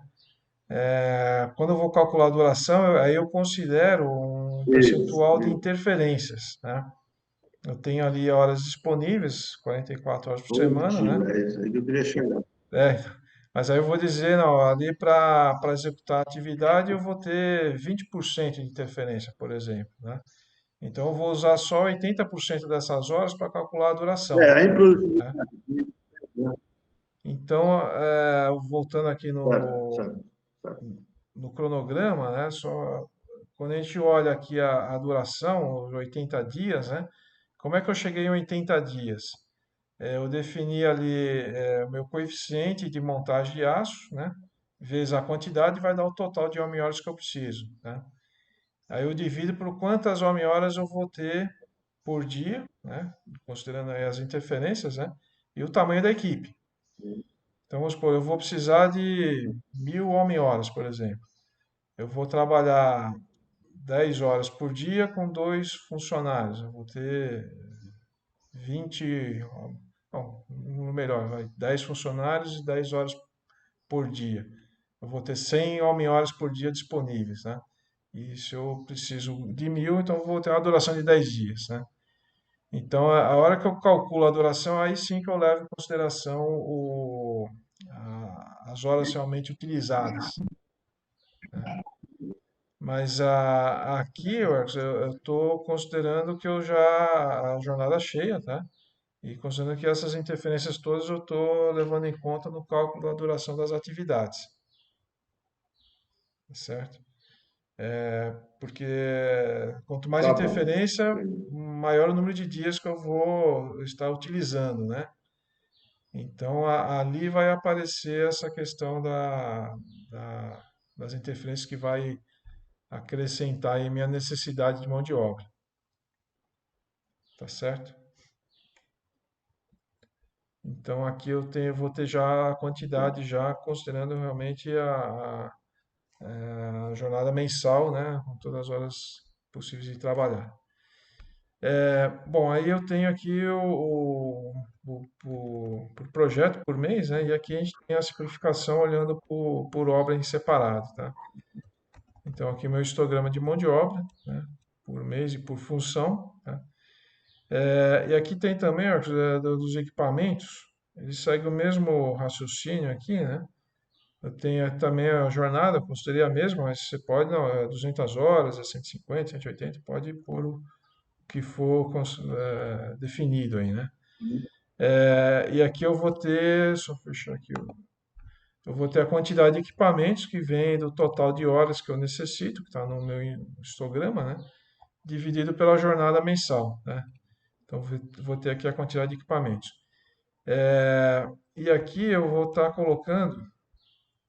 Quando eu vou calcular a duração, aí eu considero um Isso, percentual de isso. interferências, né? Eu tenho ali horas disponíveis, 44 horas por semana, né? É isso aí que eu queria chegar. É, mas aí eu vou dizer, não, ali para executar a atividade eu vou ter 20% de interferência, por exemplo, né? Então eu vou usar só 80% dessas horas para calcular a duração, A né? improdutividade, né? Então, voltando aqui Certo, certo, certo. no cronograma, né? Só quando a gente olha aqui a duração, os 80 dias, né? Como é que eu cheguei em 80 dias? Eu defini ali o meu coeficiente de montagem de aço, né? Vezes a quantidade vai dar o total de homem-horas que eu preciso, né? Aí eu divido por quantas homem-horas eu vou ter por dia, né? Considerando aí as interferências, né? E o tamanho da equipe. Então, vamos supor, eu vou precisar de 1.000 homem-horas, por exemplo. Eu vou trabalhar 10 horas por dia com dois funcionários. Eu vou ter 20, não, melhor, 10 funcionários e 10 horas por dia. Eu vou ter 100 homem-horas por dia disponíveis, né? E se eu preciso de 1.000, então eu vou ter uma duração de 10 dias, né? Então, a hora que eu calculo a duração, aí sim que eu levo em consideração as horas realmente utilizadas, né? Mas aqui, Marcos, eu estou considerando que eu já a jornada cheia, tá? E considerando que essas interferências todas eu estou levando em conta no cálculo da duração das atividades, tá certo? Porque quanto mais Tá bom. interferência, maior o número de dias que eu vou estar utilizando, né? Então ali vai aparecer essa questão das interferências que vai acrescentar em minha necessidade de mão de obra, tá certo? Então aqui vou ter já a quantidade já considerando realmente a jornada mensal, né, com todas as horas possíveis de trabalhar. Bom, aí eu tenho aqui por projeto por mês, né, e aqui a gente tem a simplificação olhando por obra em separado, tá? Então aqui meu histograma de mão de obra, né, por mês e por função, tá? E aqui tem também, Arthur, dos equipamentos, ele segue o mesmo raciocínio aqui, né? Eu tenho também a jornada, considerei a mesma, mas você pode, não, 200 horas, 150, 180, pode pôr o que for definido aí, né? E aqui eu vou ter, só fechar aqui, eu vou ter a quantidade de equipamentos que vem do total de horas que eu necessito, que está no meu histograma, né? Dividido pela jornada mensal, né? Então, vou ter aqui a quantidade de equipamentos. E aqui eu vou estar colocando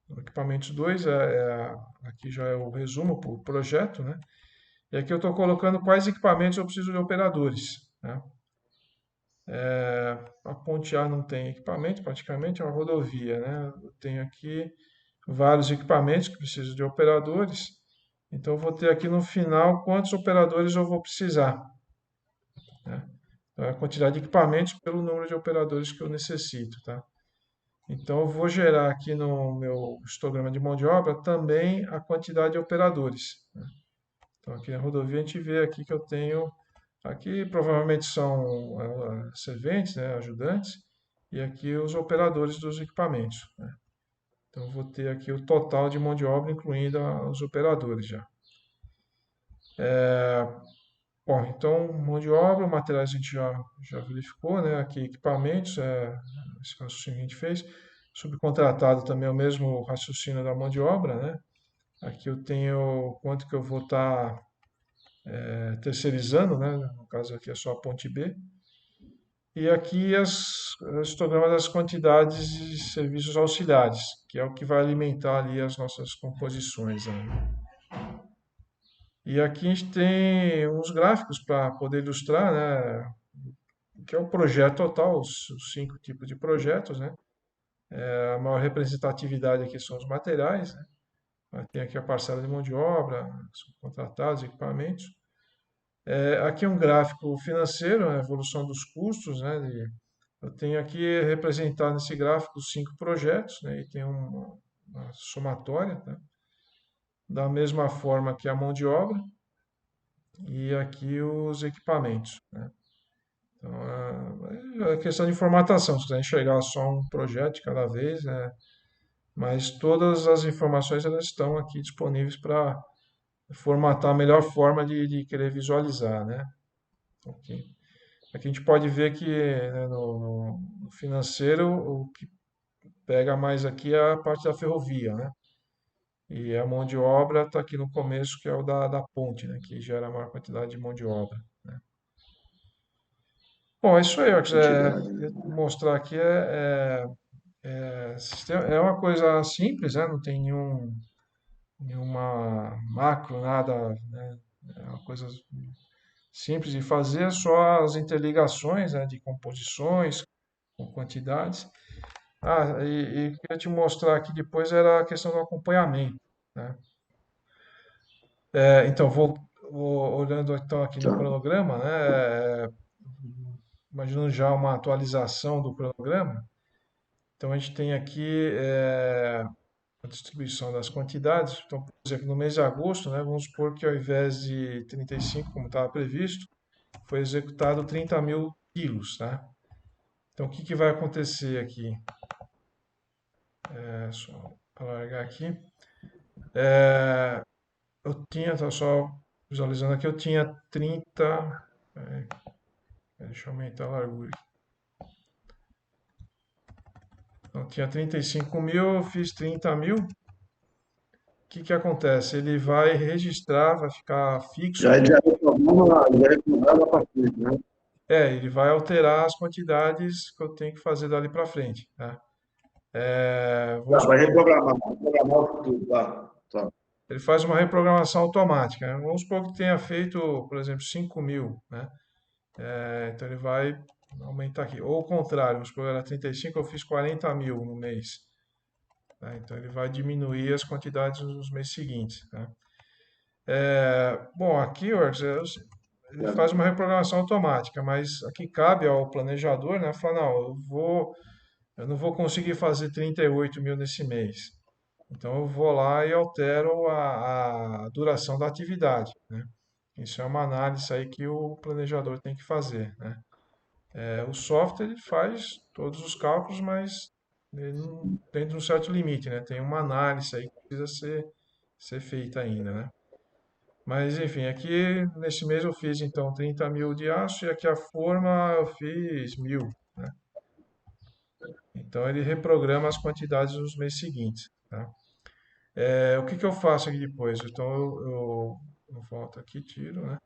o equipamentos 2, aqui já é o resumo por projeto, né? E aqui eu estou colocando quais equipamentos eu preciso de operadores, né? A ponte A não tem equipamento, praticamente é uma rodovia, né? Eu tenho aqui vários equipamentos que precisam de operadores, então eu vou ter aqui no final quantos operadores eu vou precisar, né? Então, é a quantidade de equipamentos pelo número de operadores que eu necessito, tá? Então eu vou gerar aqui no meu histograma de mão de obra também a quantidade de operadores, né? Então aqui na rodovia a gente vê aqui que eu tenho, aqui provavelmente são serventes, né, ajudantes, e aqui os operadores dos equipamentos, né? Então eu vou ter aqui o total de mão de obra, incluindo os operadores já. Bom, então mão de obra, materiais a gente já verificou, né? Aqui equipamentos, esse raciocínio que a gente fez. Subcontratado também é o mesmo raciocínio da mão de obra, né? Aqui eu tenho quanto que eu vou estar terceirizando, né? No caso aqui é só a ponte B. E aqui o histograma das quantidades de serviços auxiliares, que é o que vai alimentar ali as nossas composições, né? E aqui a gente tem uns gráficos para poder ilustrar, né? Que é o projeto total, os 5 tipos de projetos, né? A maior representatividade aqui são os materiais, né? Tem aqui a parcela de mão de obra, contratados, equipamentos. Aqui é um gráfico financeiro, a evolução dos custos, né? Eu tenho aqui representado nesse gráfico os 5 projetos, né? E tem uma somatória, tá? Da mesma forma que a mão de obra e aqui os equipamentos, né? Então, é questão de formatação, se quiser enxergar só um projeto de cada vez, né? Mas todas as informações elas estão aqui disponíveis para formatar a melhor forma de querer visualizar, né? Ok. Aqui a gente pode ver que, né, no financeiro o que pega mais aqui é a parte da ferrovia, né? E a mão de obra está aqui no começo, que é o da ponte, né? Que gera a maior quantidade de mão de obra, né? Bom, é isso aí, eu Quantidade, queria né? mostrar aqui é uma coisa simples, né? Não tem nenhuma macro, nada, né? É uma coisa simples de fazer, só as interligações, né, de composições com quantidades. E queria te mostrar aqui depois era a questão do acompanhamento, né? Então, olhando então aqui no Tá. cronograma, né, imaginando já uma atualização do cronograma, então a gente tem aqui a distribuição das quantidades. Então, por exemplo, no mês de agosto, né, vamos supor que ao invés de 35, como estava previsto, foi executado 30 mil quilos, tá? Então, o que que vai acontecer aqui? Só alargar aqui. Eu tinha, tá só visualizando aqui, eu tinha 30. Deixa eu aumentar a largura aqui. Então, tinha 35 mil, eu fiz 30 mil. O que que acontece? Ele vai registrar, vai ficar fixo Já, aqui. já retomava a partir, né? Ele vai alterar as quantidades que eu tenho que fazer dali para frente, tá? Tá, Vamos vai supor, reprogramar o futuro. Tá, tá. ele faz uma reprogramação automática, né? Vamos supor que tenha feito, por exemplo, 5 mil, né? Então ele vai aumentar aqui. Ou o contrário, vamos supor que era 35, eu fiz 40 mil no mês, tá? Então ele vai diminuir as quantidades nos meses seguintes, tá? Bom, aqui ele faz uma reprogramação automática, mas aqui cabe ao planejador, né, falar, não, eu não vou conseguir fazer 38 mil nesse mês. Então eu vou lá e altero a duração da atividade, né? Isso é uma análise aí que o planejador tem que fazer, né? O software ele faz todos os cálculos, mas ele dentro de um certo limite, né? Tem uma análise aí que precisa ser feita ainda, né? Mas enfim, aqui nesse mês eu fiz então 30 mil de aço e aqui a forma eu fiz 1.000, né? Então ele reprograma as quantidades nos meses seguintes, tá? O que que eu faço aqui depois? Então eu volto aqui, tiro, né?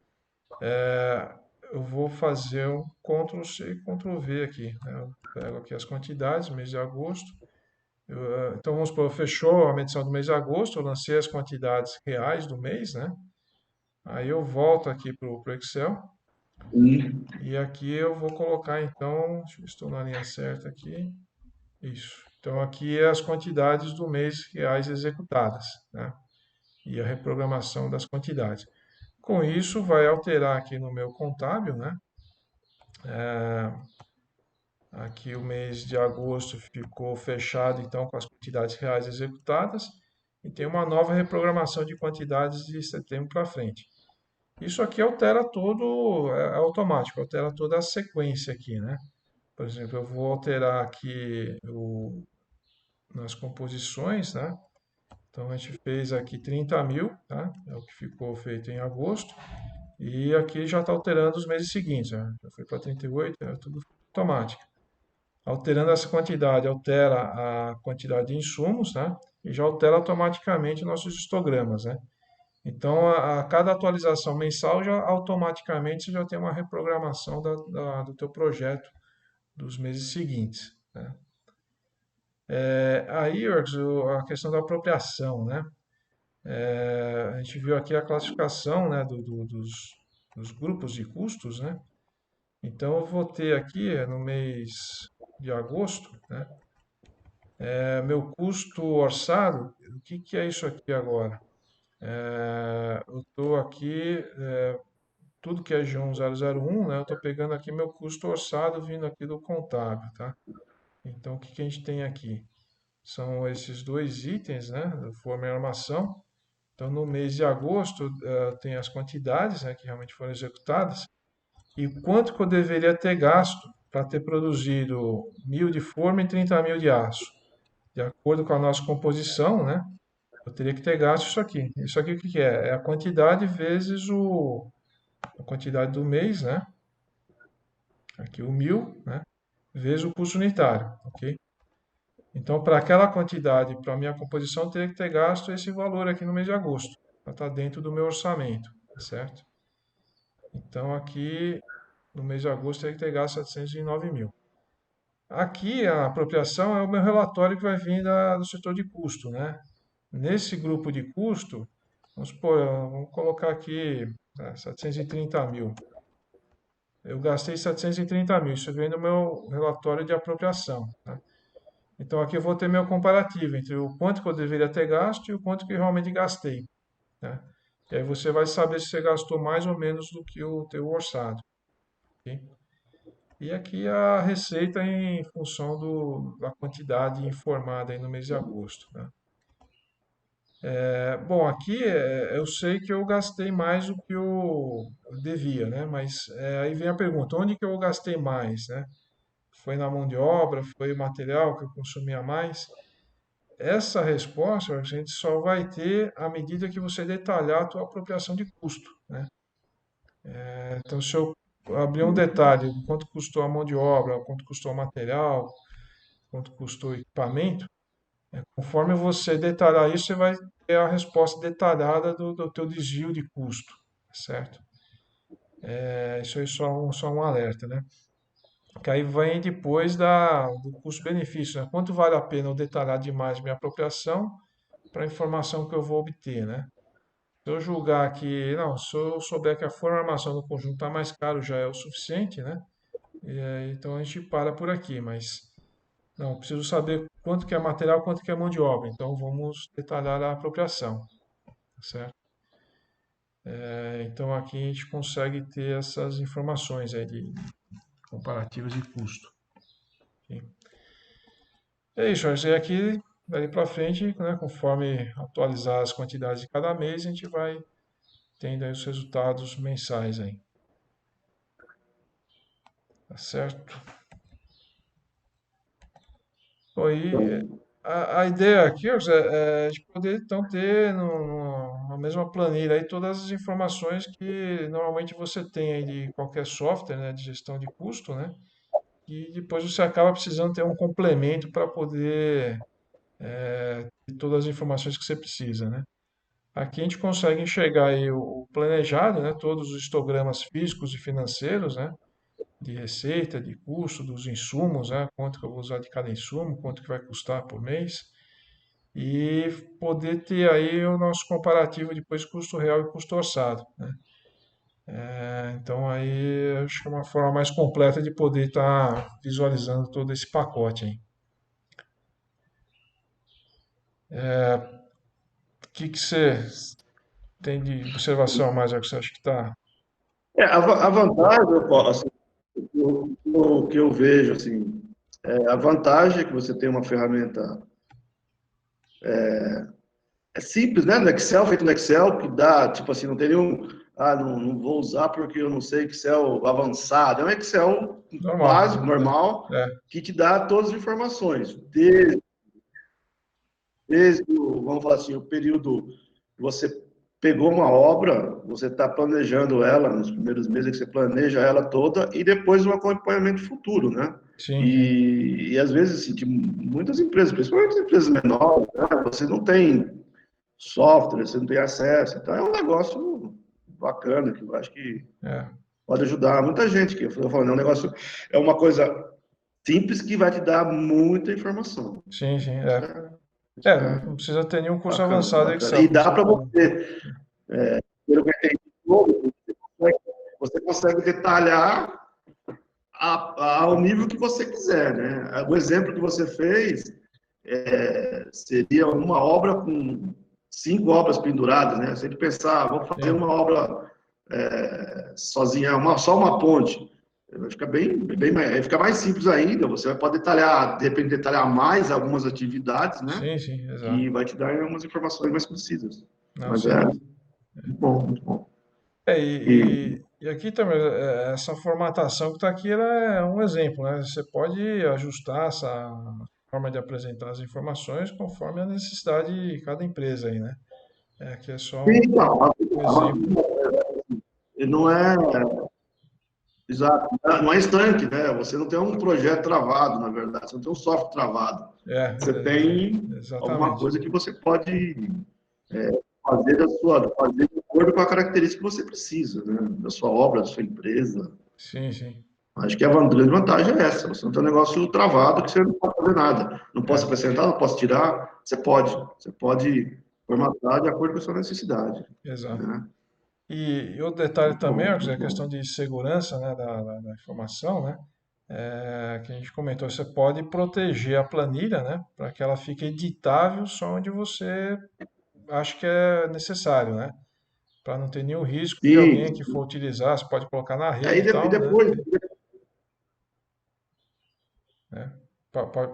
eu vou fazer um Ctrl C e Ctrl V aqui, né? Eu pego aqui as quantidades, mês de agosto. Então vamos supor, fechou a medição do mês de agosto, eu lancei as quantidades reais do mês, né? Aí eu volto aqui para o Excel Hum. e aqui eu vou colocar então, deixa eu ver se estou na linha certa aqui, isso. Então aqui é as quantidades do mês reais executadas, né? E a reprogramação das quantidades. Com isso, vai alterar aqui no meu contábil, né? Aqui o mês de agosto ficou fechado então com as quantidades reais executadas e tem uma nova reprogramação de quantidades de setembro para frente. Isso aqui altera todo, é automático, altera toda a sequência aqui, né? Por exemplo, eu vou alterar aqui nas composições, né? Então a gente fez aqui 30 mil, tá? É o que ficou feito em agosto. E aqui já está alterando os meses seguintes, né? Já foi para 38, é tudo automático. Alterando essa quantidade, altera a quantidade de insumos, né? E já altera automaticamente nossos histogramas, né? Então, a cada atualização mensal, já automaticamente você já tem uma reprogramação do teu projeto dos meses seguintes, né? Aí, Yorks, a questão da apropriação, né? A gente viu aqui a classificação, né, dos grupos de custos, né? Então, eu vou ter aqui no mês de agosto, né, meu custo orçado. O que que é isso aqui agora? Eu estou aqui, tudo que é G1001, né, eu estou pegando aqui meu custo orçado vindo aqui do contábil, tá? Então, o que que a gente tem aqui? São esses dois itens, né, forma e armação. Então, no mês de agosto, tem as quantidades, né, que realmente foram executadas e quanto que eu deveria ter gasto para ter produzido 1.000 de forma e 30 mil de aço. De acordo com a nossa composição, né, eu teria que ter gasto isso aqui. Isso aqui o que que é? É a quantidade vezes a quantidade do mês, né? Aqui o 1.000, né? Vezes o custo unitário, ok? Então, para aquela quantidade, para a minha composição, eu teria que ter gasto esse valor aqui no mês de agosto, para estar dentro do meu orçamento, tá certo? Então, aqui no mês de agosto, eu teria que ter gasto 709 mil. Aqui, a apropriação é o meu relatório que vai vir do setor de custo, né? Nesse grupo de custo, vamos supor, vamos colocar aqui 730 mil. Eu gastei 730 mil, isso vem no meu relatório de apropriação, tá? Então aqui eu vou ter meu comparativo entre o quanto que eu deveria ter gasto e o quanto que eu realmente gastei, né? E aí você vai saber se você gastou mais ou menos do que o teu orçado, ok? E aqui a receita em função da quantidade informada aí no mês de agosto, né? Bom, aqui eu sei que eu gastei mais do que eu devia, né? Mas aí vem a pergunta, onde que eu gastei mais, né? Foi na mão de obra, foi material que eu consumia mais? Essa resposta a gente só vai ter à medida que você detalhar a tua apropriação de custo, né? Então, se eu abrir um detalhe, quanto custou a mão de obra, quanto custou o material, quanto custou o equipamento, conforme você detalhar isso, você vai ter a resposta detalhada do teu desvio de custo, certo? Isso aí é só um alerta, né? Que aí vem depois do custo-benefício, né? Quanto vale a pena eu detalhar demais minha apropriação para a informação que eu vou obter, né? Se eu julgar que, não, se eu souber que a formação do conjunto está mais caro, já é o suficiente, né? Então a gente para por aqui, mas não, preciso saber quanto que é material, quanto que é mão de obra. Então vamos detalhar a apropriação, tá certo? Então aqui a gente consegue ter essas informações aí de comparativas de custo, ok? É isso, Jorge. E aqui, dali para frente, né, conforme atualizar as quantidades de cada mês, a gente vai tendo aí os resultados mensais aí, tá certo? Bom, e Então, a ideia aqui, Jorge, é a gente poder então ter na mesma planilha aí todas as informações que normalmente você tem aí de qualquer software, né, de gestão de custo, né? E depois você acaba precisando ter um complemento para poder ter todas as informações que você precisa, né? Aqui a gente consegue enxergar aí o planejado, né, todos os histogramas físicos e financeiros, né, de receita, de custo, dos insumos, né, quanto que eu vou usar de cada insumo, quanto que vai custar por mês, e poder ter aí o nosso comparativo depois custo real e custo orçado, né? Então aí acho que é uma forma mais completa de poder estar visualizando todo esse pacote aí. O que que você tem de observação mais, é que você acha que está... A vantagem, Paulo, assim, o que eu vejo, assim, a vantagem é que você tem uma ferramenta simples, né, no Excel, feito no Excel, que dá, tipo assim, não tem nenhum, não vou usar porque eu não sei Excel avançado. É um Excel Normal, básico, normal, né? que te dá todas as informações, vamos falar assim, o período que você pegou uma obra, você está planejando ela nos primeiros meses que você planeja ela toda e depois um acompanhamento futuro, né? Sim, sim, E às vezes, assim, que muitas empresas, principalmente as empresas menores, né, você não tem software, você não tem acesso. Então é um negócio bacana que eu acho que é, pode ajudar muita gente. Que eu estou falando, é um negócio, é uma coisa simples que vai te dar muita informação. sim, sim, Isso é. é, isso É, é não precisa ter nenhum curso bacana, avançado de bacana. Excel, E como dá você para falou. você, pelo que eu entendi, você consegue detalhar ao nível que você quiser, né? O exemplo que você fez seria uma obra com 5 obras penduradas, né? Se ele pensar, vou fazer Sim, uma obra sozinha, só uma ponte, vai ficar vai ficar mais simples ainda. Você vai poder detalhar, de repente detalhar mais algumas atividades, né? sim, sim, exato. Que vai te dar umas informações mais precisas. Não, Mas sem é dúvida. muito bom, muito bom. É, E e aqui também, essa formatação que está aqui, ela é um exemplo, né? Você pode ajustar essa forma de apresentar as informações conforme a necessidade de cada empresa aí, né? É, aqui é só então, um exemplo. não é exato, não é estanque, né? Você não tem um projeto travado, na verdade, você não tem um software travado. Você tem alguma Exatamente. coisa que você pode fazer de acordo com a característica que você precisa, né? Da sua obra, da sua empresa. Sim, sim. Acho que a grande vantagem é essa. Você não tem um negócio travado que você não pode fazer nada. Não posso É, acrescentar, não posso tirar. Você pode. Você pode formatar de acordo com a sua necessidade, exato. né? E outro detalhe também, Marcos, é Muito a questão bom. de segurança, né, da informação, né? Que a gente comentou, você pode proteger a planilha, né, para que ela fique editável só onde você acha que é necessário, né? Para não ter nenhum risco de alguém que Sim. for utilizar, você pode colocar na Aí rede e tal, né? depois, Né?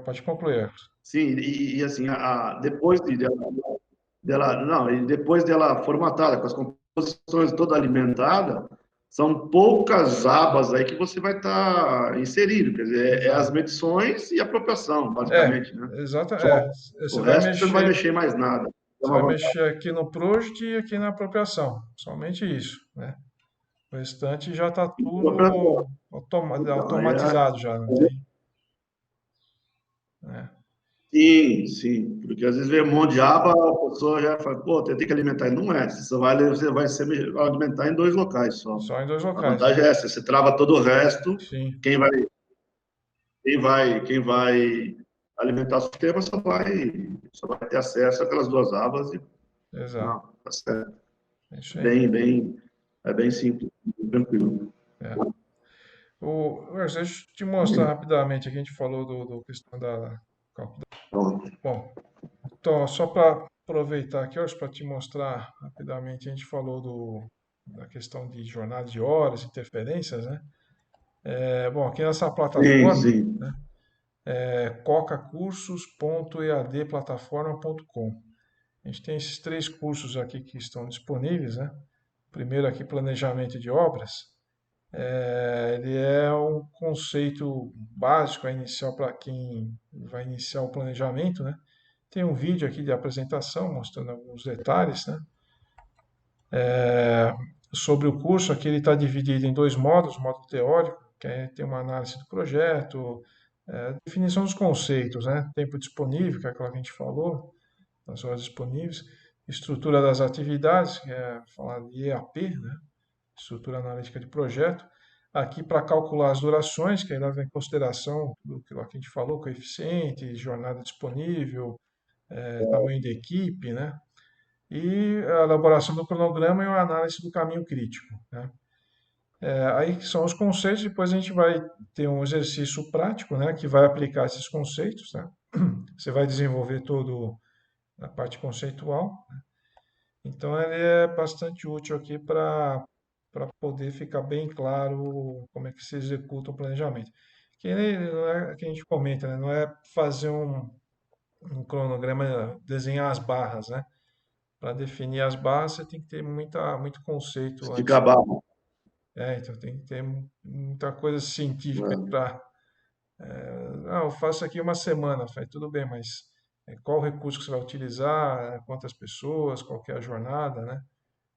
Pode concluir, Marcos. sim, assim, depois não, e depois dela formatada, com as composições toda alimentada, são poucas abas aí que você vai estar inserido, quer dizer, as Exato. medições e a apropriação, É, basicamente, né? exato, Só o resto você não vai mexer mais nada. É você uma vai vantagem. mexer aqui no Project e aqui na apropriação, somente isso, né? O restante já está tudo Então, automatizado já, não tem, né? sim, sim, porque às vezes vem um monte de aba, a pessoa já fala, pô, tem que alimentar. E não é, você vai alimentar em 2 locais só. Só em dois A locais, vantagem né? é essa, você trava todo o resto, Sim, quem vai, quem vai alimentar o sistema só vai ter acesso àquelas 2 abas e exato. não, tá certo. É isso aí. É bem simples, bem tranquilo. É. Deixa eu te mostrar rapidamente aqui, a gente falou do questão da cálculo. Pronto. Bom, então, só para aproveitar aqui, para te mostrar rapidamente, a gente falou da questão de jornada de horas, interferências, né? Bom, aqui nessa Sim, plataforma, sim. né? cocacursos.eadplataforma.com. A gente tem esses 3 cursos aqui que estão disponíveis, né? Primeiro aqui, planejamento de obras. Ele é um conceito básico inicial para quem vai iniciar o planejamento, né? Tem um vídeo aqui de apresentação mostrando alguns detalhes, né? Sobre o curso. Aqui ele está dividido em 2 módulos, módulo teórico, que tem uma análise do projeto, definição dos conceitos, né? Tempo disponível, que é aquilo que a gente falou, as horas disponíveis. estrutura das atividades, que é falar de EAP, né? Estrutura analítica de projeto. Aqui para calcular as durações, que aí leva em consideração do que a gente falou, coeficiente, jornada disponível, tamanho da equipe, né? E a elaboração do cronograma e a análise do caminho crítico, né? Aí são os conceitos, depois a gente vai ter um exercício prático, né, que vai aplicar esses conceitos, né? Você vai desenvolver todo a parte conceitual. Então ele é bastante útil aqui para poder ficar bem claro como é que se executa o planejamento. Que não é que a gente comenta, né? Não é fazer um cronograma, desenhar as barras, né? Para definir as barras, você tem que ter muito conceito Estica antes. a barra, Então tem que ter muita coisa científica né? para. Ah, eu faço aqui uma semana, falei, tudo bem, mas qual o recurso que você vai utilizar, quantas pessoas, qual que é a jornada, né?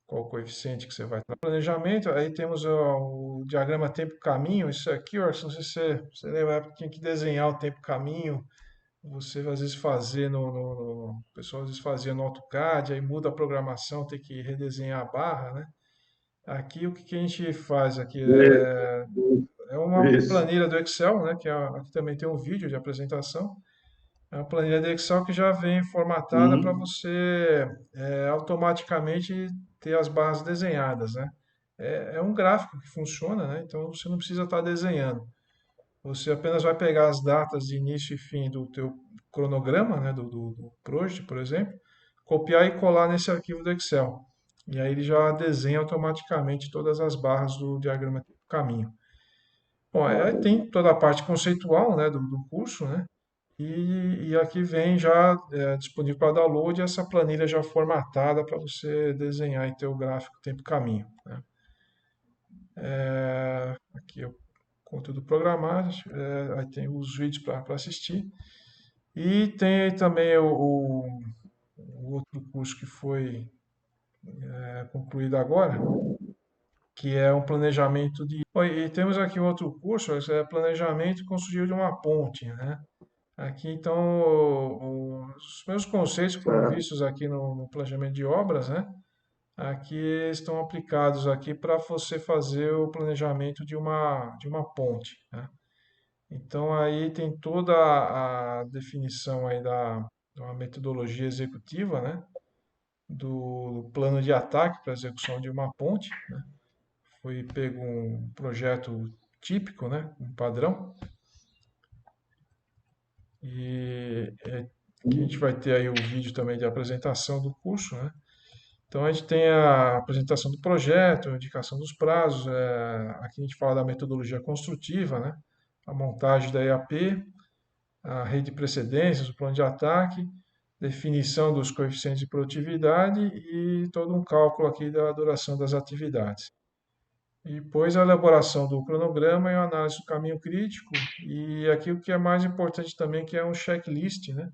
Qual o coeficiente que você vai trabalhar. Planejamento, aí temos o diagrama tempo-caminho, isso aqui, ó, não sei se você lembra, que tinha que desenhar o tempo-caminho, você às vezes fazer o pessoal às vezes fazia no AutoCAD, aí muda a programação, tem que redesenhar a barra, né? Aqui o que que a gente faz aqui é uma Isso. planilha do Excel, né? Aqui também tem um vídeo de apresentação. É uma planilha do Excel que já vem formatada para Uhum. você automaticamente ter as barras desenhadas, né? É um gráfico que funciona, né? Então você não precisa estar desenhando. Você apenas vai pegar as datas de início e fim do teu cronograma, né? Do project, por exemplo, copiar e colar nesse arquivo do Excel. E aí ele já desenha automaticamente todas as barras do diagrama do caminho. Bom, aí tem toda a parte conceitual, né, do curso, né? E aqui vem já disponível para download essa planilha já formatada para você desenhar em teu gráfico tempo-caminho, né? Aqui é o conteúdo programado, aí tem os vídeos para assistir. E tem aí também o outro curso que foi concluído agora, que é um planejamento de. E temos aqui outro curso, esse é planejamento construído de uma ponte, né? Aqui, então, os mesmos conceitos que foram Certo. vistos aqui no planejamento de obras, né? Aqui estão aplicados aqui para você fazer o planejamento de uma ponte, né? Então, aí tem toda a definição aí de uma metodologia executiva, né? Do plano de ataque para a execução de uma ponte, né? Foi pego um projeto típico, né? Um padrão. E que a gente vai ter aí o vídeo também de apresentação do curso, né? Então a gente tem a apresentação do projeto, a indicação dos prazos, aqui a gente fala da metodologia construtiva, né? A montagem da EAP, a rede de precedências, o plano de ataque, definição dos coeficientes de produtividade e todo um cálculo aqui da duração das atividades. E depois a elaboração do cronograma e a análise do caminho crítico. E aqui o que é mais importante também, que é um checklist, né?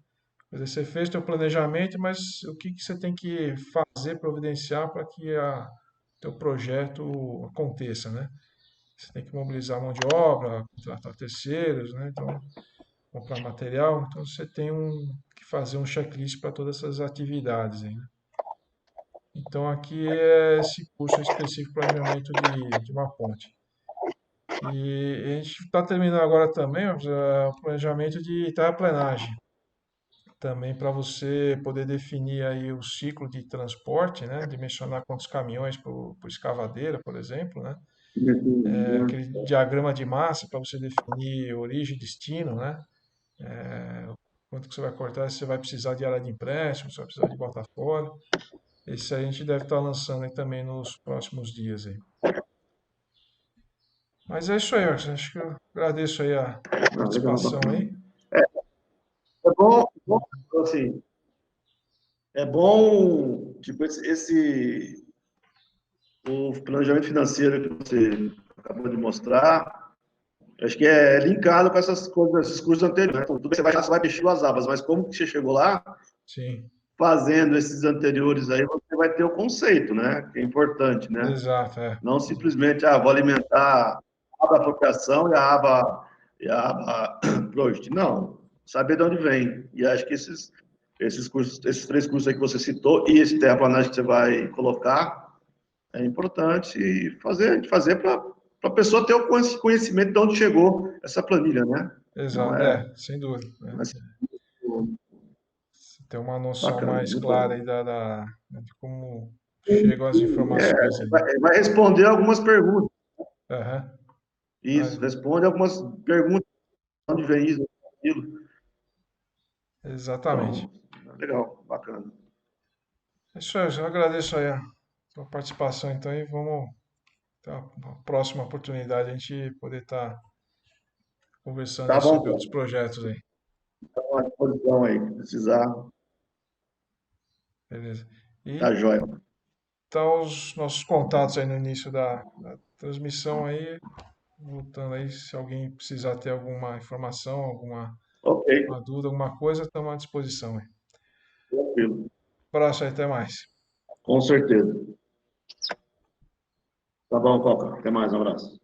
Quer dizer, você fez seu planejamento, mas o que que você tem que fazer, providenciar para que teu projeto aconteça, né? Você tem que mobilizar mão de obra, contratar terceiros, né? Então, comprar material. Então, você tem que fazer um checklist para todas essas atividades aí, né? Então, aqui é esse curso específico de planejamento de uma ponte. E a gente está terminando agora também ó, o planejamento de terraplenagem, também para você poder definir aí o ciclo de transporte, né? Dimensionar quantos caminhões por escavadeira, por exemplo, né? Aquele diagrama de massa para você definir origem e destino, né? Quanto que você vai cortar, se você vai precisar de área de empréstimo, se vai precisar de bota fora. Esse aí a gente deve estar lançando aí também nos próximos dias aí. Mas é isso aí, Arson. Acho que eu agradeço aí a Ah, legal, participação bacana. aí. É bom, assim, é bom, tipo, o planejamento financeiro que você acabou de mostrar, acho que é linkado com essas coisas, esses cursos anteriores, né? Então, tudo bem, você vai mexer as abas, mas como que você chegou lá? Sim, Fazendo esses anteriores aí, você vai ter o conceito, né? Que é importante, né? exato, Não simplesmente, vou alimentar a aba apropriação e a aba project. Não, saber de onde vem. E acho que esses cursos, esses 3 cursos aí que você citou e esse terraplanagem que você vai colocar, é importante fazer para a pessoa ter o conhecimento de onde chegou essa planilha, né? Não Exato, é, sem dúvida, né? não é Você ter uma noção bacana, mais muito clara bom. aí né, de como chegam as É, informações aí, né? vai responder algumas perguntas. Aham. Ah, Isso, responde algumas perguntas, de onde vem isso, aquilo. exatamente. Então, legal, bacana. É isso aí, eu agradeço aí a sua participação então e vamos ter uma próxima oportunidade a gente poder estar conversando Tá aí bom, sobre outros Paulo. projetos aí. Estamos à disposição aí. Se precisar, Beleza. E tá jóia. tá os nossos contatos aí no início da transmissão aí, voltando aí, se alguém precisar ter alguma informação, alguma Ok, uma dúvida, alguma coisa, estamos à disposição aí. tranquilo. Abraço aí, até mais. Com certeza. Tá bom, Coca. Até mais, um abraço.